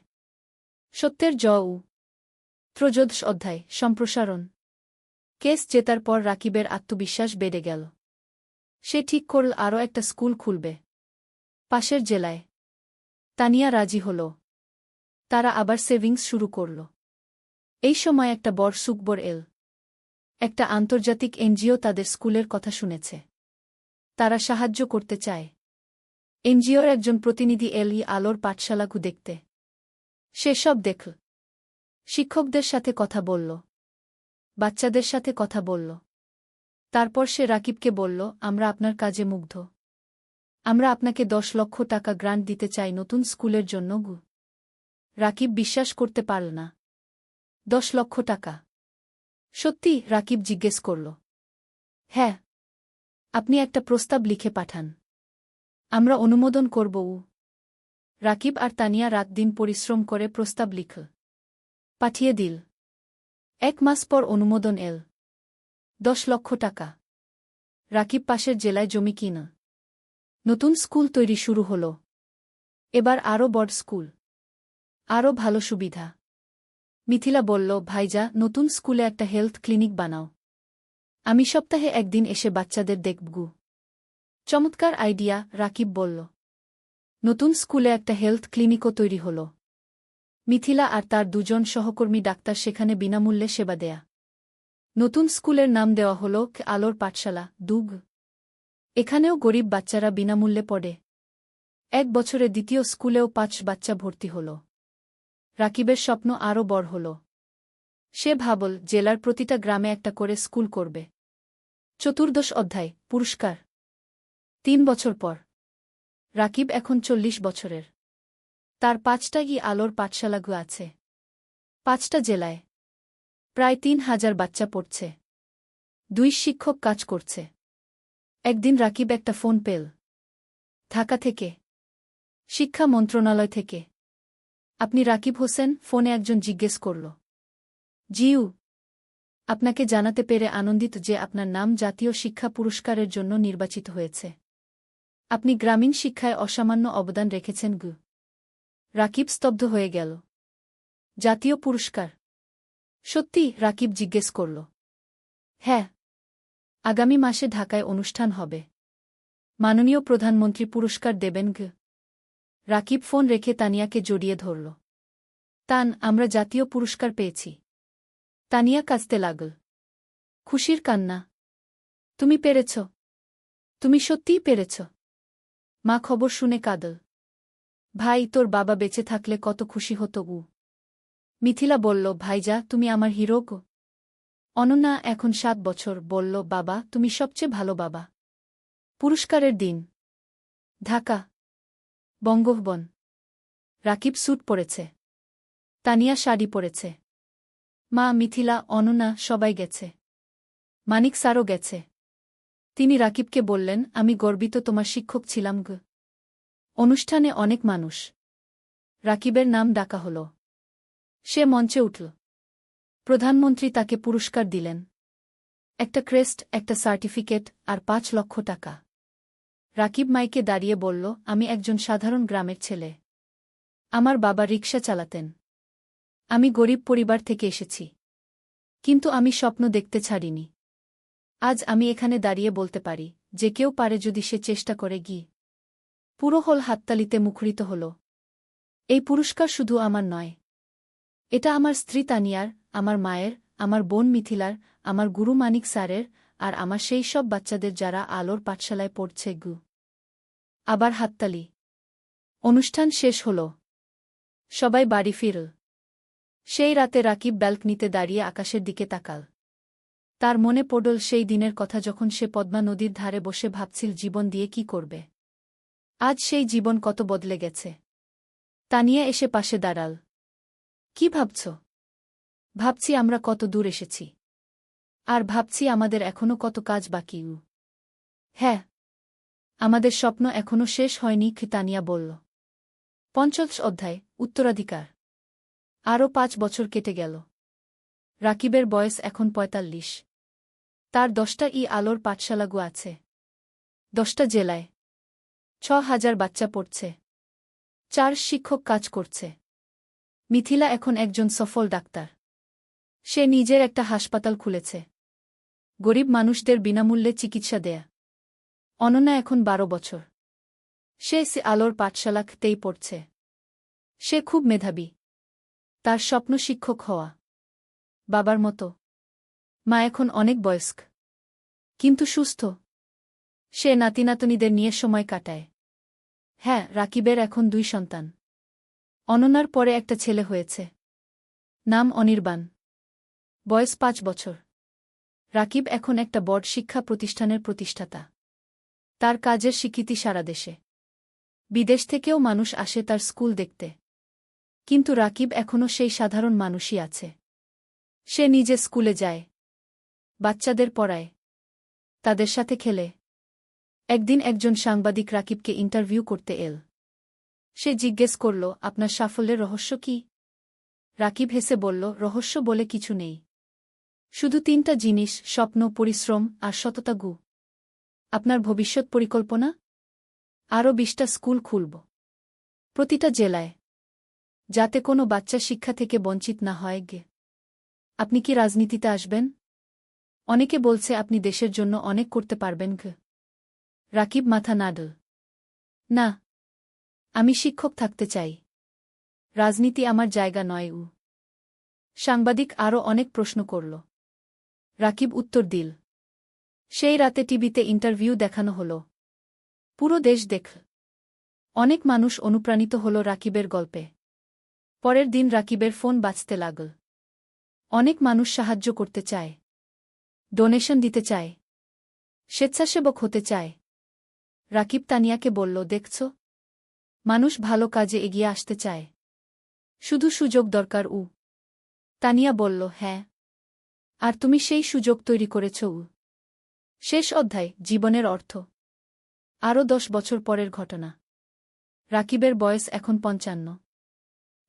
সত্যের জয়। ত্রয়োদশ অধ্যায়, সম্প্রসারণ। কেস জেতার পর রাকিবের আত্মবিশ্বাস বেড়ে গেল। সে ঠিক করল আরও একটা স্কুল খুলবে, পাশের জেলায়। তানিয়া রাজি হল। তারা আবার সেভিংস শুরু করল। এই সময় একটা বড় সুখবর এল। একটা আন্তর্জাতিক এনজিও তাদের স্কুলের কথা শুনেছে। তারা সাহায্য করতে চায়। এনজিওর একজন প্রতিনিধি এল আলোর পাঠশালাকু দেখতে। সে সব দেখল। শিক্ষকদের সাথে কথা বলল, বাচ্চাদের সাথে কথা বলল। তারপর সে রাকিবকে বলল, আমরা আপনার কাজে মুগ্ধ। আমরা আপনাকে 10 লক্ষ টাকা গ্রান্ট দিতে চাই নতুন স্কুলের জন্য। রাকিব বিশ্বাস করতে পারল না। 10 লক্ষ টাকা? সত্যি? রাকিব জিজ্ঞেস করল। হ্যাঁ। আপনি একটা প্রস্তাব লিখে পাঠান, আমরা অনুমোদন করব। রাকিব আর তানিয়া রাত দিন পরিশ্রম করে প্রস্তাব লিখল, পাঠিয়ে দিল। 1 মাস পর অনুমোদন এল। 10 লক্ষ টাকা। রাকিব পাশের জেলায় জমি কিনা। নতুন স্কুল তৈরি শুরু হল। এবার আরও বড় স্কুল। আরও ভালো সুবিধা। মিথিলা বলল, ভাইজা, নতুন স্কুলে একটা হেলথ ক্লিনিক বানাও। আমি সপ্তাহে একদিন এসে বাচ্চাদের দেখবগু। চমৎকার আইডিয়া, রাকিব বলল। নতুন স্কুলে একটা হেলথ ক্লিনিকও তৈরি হল। মিথিলা আর তার দুজন সহকর্মী ডাক্তার সেখানে বিনামূল্যে সেবা দেয়া। নতুন স্কুলের নাম দেওয়া হল আলোর পাঠশালা, দুগ। এখানেও গরিব বাচ্চারা বিনামূল্যে পড়ে। 1 বছরে দ্বিতীয় স্কুলেও 5 বাচ্চা ভর্তি হল। রাকিবের স্বপ্ন আরও বড় হল। সে ভাবল জেলার প্রতিটা গ্রামে একটা করে স্কুল করবে। চতুর্দশ অধ্যায়, পুরস্কার। 3 বছর পর। রাকিব এখন 40 বছরের। তার 5টা আলোর পাঠশালাগু আছে। 5টা জেলায়। প্রায় 3000 বাচ্চা পড়ছে। 2 শিক্ষক কাজ করছে। একদিন রাকিব একটা ফোন পেল। ঢাকা থেকে। শিক্ষা মন্ত্রণালয় থেকে। আপনি রাকিব হোসেন? ফোনে একজন জিজ্ঞেস করল। জিউ। আপনাকে জানাতে পেরে আনন্দিত যে আপনার নাম জাতীয় শিক্ষা পুরস্কারের জন্য নির্বাচিত হয়েছে। আপনি গ্রামীণ শিক্ষায় অসামান্য অবদান রেখেছেন গু। রাকিব স্তব্ধ হয়ে গেল। জাতীয় পুরস্কার? সত্যি? রাকিব জিজ্ঞেস করল। হ্যাঁ। আগামী মাসে ঢাকায় অনুষ্ঠান হবে। মাননীয় প্রধানমন্ত্রী পুরস্কার দেবেন গু। রাকিব ফোন রেখে তানিয়াকে জড়িয়ে ধরল। তান, আমরা জাতীয় পুরস্কার পেয়েছি। তানিয়া কাঁদতে লাগল। খুশির কান্না। তুমি পেরেছ। তুমি সত্যিই পেরেছ। মা খবর শুনে কাঁদল। ভাই, তোর বাবা বেঁচে থাকলে কত খুশি হতো উ। মিথিলা বলল, ভাইজা, তুমি আমার হিরো গো। অনন্যা, এখন 7 বছর, বলল, বাবা, তুমি সবচেয়ে ভালো বাবা। পুরস্কারের দিন। ঢাকা। বঙ্গভবন। রাকিব স্যুট পরেছে। তানিয়া শাড়ি পরেছে। মা, মিথিলা, অনন্যা সবাই গেছে। মানিক স্যারও গেছে। তিনি রাকিবকে বললেন, আমি গর্বিত তোমার শিক্ষক ছিলাম গো। অনুষ্ঠানে অনেক মানুষ। রাকিবের নাম ডাকা হল। সে মঞ্চে উঠল। প্রধানমন্ত্রী তাকে পুরস্কার দিলেন। একটা ক্রেস্ট, একটা সার্টিফিকেট আর 5 লক্ষ টাকা। রাকিব মাইকে দাঁড়িয়ে বলল, আমি একজন সাধারণ গ্রামের ছেলে। আমার বাবা রিকশা চালাতেন। আমি গরিব পরিবার থেকে এসেছি। কিন্তু আমি স্বপ্ন দেখতে ছাড়িনি। আজ আমি এখানে দাঁড়িয়ে বলতে পারি, যে কেউ পারে যদি সে চেষ্টা করে গি। পুরো হল হাততালিতে মুখরিত হল। এই পুরস্কার শুধু আমার নয়। এটা আমার স্ত্রী তানিয়ার, আমার মায়ের, আমার বোন মিথিলার, আমার গুরু মানিক স্যারের, আর আমার সেই সব বাচ্চাদের যারা আলোর পাঠশালায় পড়ছে গু। আবার হাততালি। অনুষ্ঠান শেষ হল। সবাই বাড়ি ফিরল। সেই রাতে রাকিব ব্যালকনিতে দাঁড়িয়ে আকাশের দিকে তাকাল। তার মনে পড়ল সেই দিনের কথা যখন সে পদ্মা নদীর ধারে বসে ভাবছিল জীবন দিয়ে কি করবে। আজ সেই জীবন কত বদলে গেছে। তানিয়া এসে পাশে দাঁড়াল। কি ভাবছ? ভাবছি আমরা কত দূর এসেছি। আর ভাবছি আমাদের এখনো কত কাজ বাকি। হ্যাঁ, আমাদের স্বপ্ন এখনো শেষ হয়নি, তানিয়া বলল। 50 অধ্যায়, উত্তরাধিকার। আরও 5 বছর কেটে গেল। রাকিবের বয়স এখন 45। তার 10টা আলোর পাঠশালাগু আছে। 10টা জেলায়। 6000 বাচ্চা পড়ছে। 4 শিক্ষক কাজ করছে। মিথিলা এখন একজন সফল ডাক্তার। সে নিজের একটা হাসপাতাল খুলেছে। গরিব মানুষদের বিনামূল্যে চিকিৎসা দেয়া। অনন্যা এখন 12 বছর। সে আলোর পাঠশালাতেই পড়ছে। সে খুব মেধাবী। তার স্বপ্ন শিক্ষক হওয়া। বাবার মতো। মা এখন অনেক বয়স্ক। কিন্তু সুস্থ। সে নাতিনাতনীদের নিয়ে সময় কাটায়। হ্যাঁ, রাকিবের এখন 2 সন্তান। অনন্যার পরে একটা ছেলে হয়েছে। নাম অনির্বাণ। বয়স 5 বছর। রাকিব এখন একটা বড় শিক্ষা প্রতিষ্ঠানের প্রতিষ্ঠাতা। তার কাজের স্বীকৃতি সারা দেশে। বিদেশ থেকেও মানুষ আসে তার স্কুল দেখতে। কিন্তু রাকিব এখনও সেই সাধারণ মানুষই আছে। সে নিজে স্কুলে যায়। বাচ্চাদের পড়ায়। তাদের সাথে খেলে। একদিন একজন সাংবাদিক রাকিবকে ইন্টারভিউ করতে এল। সে জিজ্ঞেস করল, আপনার সাফল্যের রহস্য কি? রাকিব হেসে বলল, রহস্য বলে কিছু নেই। শুধু 3টা জিনিস, স্বপ্ন, পরিশ্রম আর সততা গু। আপনার ভবিষ্যৎ পরিকল্পনা? আরও 20টা স্কুল খুলব। প্রতিটা জেলায়। যাতে কোনো বাচ্চা শিক্ষা থেকে বঞ্চিত না হয়। আপনি কি রাজনীতিতে আসবেন? অনেকে বলছে আপনি দেশের জন্য অনেক করতে পারবেন। রাকিব মাথা নাড়ল। না, আমি শিক্ষক থাকতে চাই। রাজনীতি আমার জায়গা নয়। সাংবাদিক আরও অনেক প্রশ্ন করল। রাকিব উত্তর দিল। সেই রাতে টিভিতে ইন্টারভিউ দেখানো হল। পুরো দেশ দেখল। অনেক মানুষ অনুপ্রাণিত হল রাকিবের গল্পে। পরের দিন রাকিবের ফোন বাজতে লাগল। অনেক মানুষ সাহায্য করতে চায়, ডোনেশন দিতে চায়, স্বেচ্ছাসেবক হতে চায়। রাকিব তানিয়াকে বলল, দেখছ, মানুষ ভালো কাজে এগিয়ে আসতে চায়, শুধু সুযোগ দরকার। তানিয়া বলল, হ্যাঁ, আর তুমি সেই সুযোগ তৈরি করেছ। শেষ অধ্যায়, জীবনের অর্থ। আরও 10 বছর পরের ঘটনা। রাকিবের বয়স এখন 55।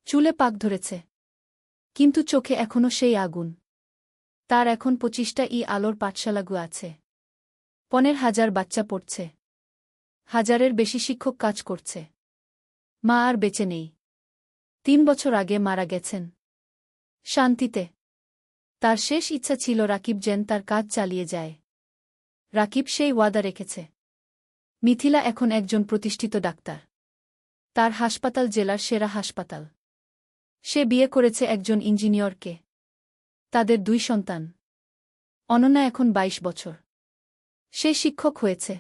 চুলে পাক ধরেছে, কিন্তু চোখে এখনও সেই আগুন। তার এখন 25টা আলোর পাঠশালাগু আছে। 15,000 বাচ্চা পড়ছে, 1000-এর বেশি শিক্ষক কাজ করছে। মা আর বেঁচে নেই, 3 বছর আগে মারা গেছেন। শান্তিতে। তার শেষ ইচ্ছা ছিল রাকিব যেন তার কাজ চালিয়ে যায়। রাকিব সেই ওয়াদা রেখেছে। মিথিলা এখন একজন প্রতিষ্ঠিত ডাক্তার। তার হাসপাতাল জেলার সেরা হাসপাতাল। সে বিয়ে করেছে একজন ইঞ্জিনিয়রকে। তাদের 2 সন্তান। অনন্যা এখন 22 বছর। সে শিক্ষক হয়েছে,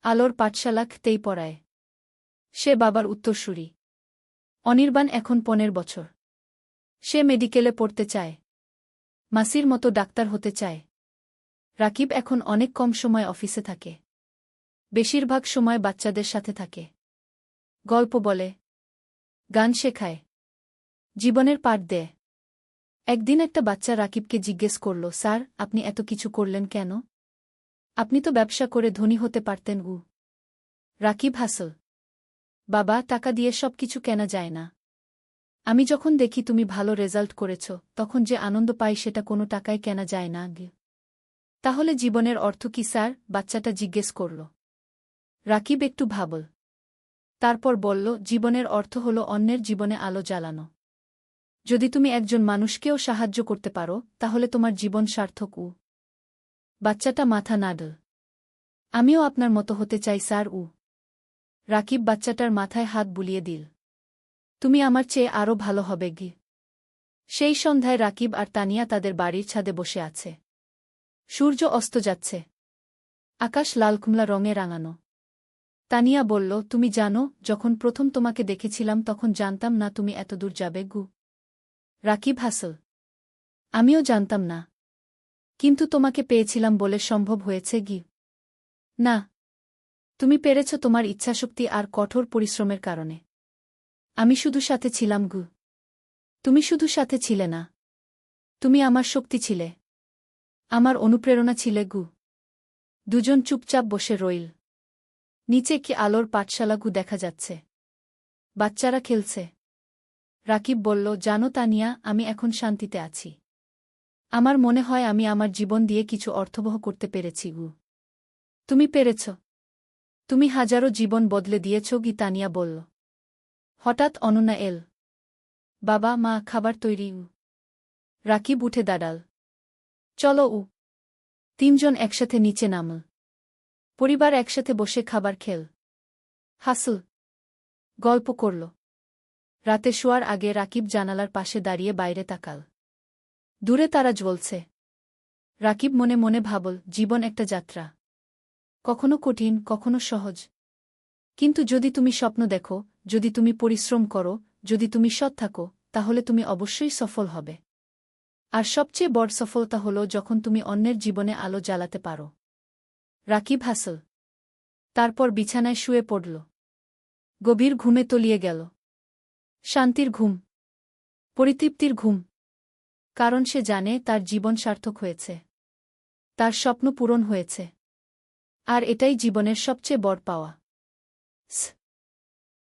আলোর পাঠশালাতেই পড়ায়। সে বাবার উত্তরসূরি। অনির্বাণ এখন 15 বছর। সে মেডিকেলে পড়তে চায়, মাসির মতো ডাক্তার হতে চায়। রাকিব এখন অনেক কম সময় অফিসে থাকে। বেশিরভাগ সময় বাচ্চাদের সাথে থাকে, গল্প বলে, গান শেখায়, জীবনের পাঠ দেয়। একদিন একটা বাচ্চা রাকিবকে জিজ্ঞেস করল, স্যার, আপনি এত কিছু করলেন কেন? আপনি তো ব্যবসা করে ধনী হতে পারতেন। রাকিব হাসল। বাবা, টাকা দিয়ে সব কিছু কেনা যায় না। আমি যখন দেখি তুমি ভালো রেজাল্ট করেছ, তখন যে আনন্দ পাই সেটা কোনো টাকায় কেনা যায় না। তাহলে জীবনের অর্থ কি স্যার? বাচ্চাটা জিজ্ঞেস করল। রাকিব একটু ভাবল। তারপর বলল, জীবনের অর্থ হল অন্যের জীবনে আলো জ্বালানো। যদি তুমি একজন মানুষকেও সাহায্য করতে পারো, তাহলে তোমার জীবন সার্থক। বাচ্চাটা মাথা নাড়ল। আমিও আপনার মতো হতে চাই স্যার। রাকিব বাচ্চাটার মাথায় হাত বুলিয়ে দিল। তুমি আমার চেয়ে আরও ভালো হবে। সেই সন্ধ্যায় রাকিব আর তানিয়া তাদের বাড়ির ছাদে বসে আছে। সূর্য অস্ত যাচ্ছে, আকাশ লালকুমলা রঙে রাঙানো। তানিয়া বলল, তুমি জানো, যখন প্রথম তোমাকে দেখেছিলাম তখন জানতাম না তুমি এত দূর যাবে। রাকিব হাসল। আমিও জানতাম না, কিন্তু তোমাকে পেয়েছিলাম বলে সম্ভব হয়েছে। না, তুমি পেরেছ তোমার ইচ্ছাশক্তি আর কঠোর পরিশ্রমের কারণে। আমি শুধু সাথে ছিলাম। তুমি শুধু সাথে ছিলে না, তুমি আমার শক্তি ছিলে, আমার অনুপ্রেরণা ছিলে। দুজন চুপচাপ বসে রইল। নিচে কি আলোর পাঠশালাগু দেখা যাচ্ছে, বাচ্চারা খেলছে। রাকিব বলল, জানো তানিয়া, আমি এখন শান্তিতে আছি। আমার মনে হয় আমি আমার জীবন দিয়ে কিছু অর্থবহ করতে পেরেছি। তুমি পেরেছ। তুমি হাজারো জীবন বদলে দিয়েছ। তানিয়া বলল। হঠাৎ অনন্যা এল। বাবা, মা, খাবার তৈরি। রাকিব উঠে দাঁড়াল। চলো। 3 জন একসাথে নিচে নামল। পরিবার একসাথে বসে খাবার খেল, হাসল, গল্প করল। রাতে শোয়ার আগে রাকিব জানালার পাশে দাঁড়িয়ে বাইরে তাকাল। দূরে তারা জ্বলছে। রাকিব মনে মনে ভাবল, জীবন একটা যাত্রা, কখনো কঠিন, কখনো সহজ। কিন্তু যদি তুমি স্বপ্ন দেখো, যদি তুমি পরিশ্রম করো, যদি তুমি সৎ থাকো, তাহলে তুমি অবশ্যই সফল হবে। আর সবচেয়ে বড় সফলতা হল যখন তুমি অন্যের জীবনে আলো জ্বালাতে পারো। রাকিব হাসল। তারপর বিছানায় শুয়ে পড়ল। গভীর ঘুমে তলিয়ে গেল। শান্তির ঘুম, পরিতৃপ্তির ঘুম। কারণ সে জানে তার জীবন সার্থক হয়েছে, তার স্বপ্ন পূরণ হয়েছে। আর এটাই জীবনের সবচেয়ে বড় পাওয়া।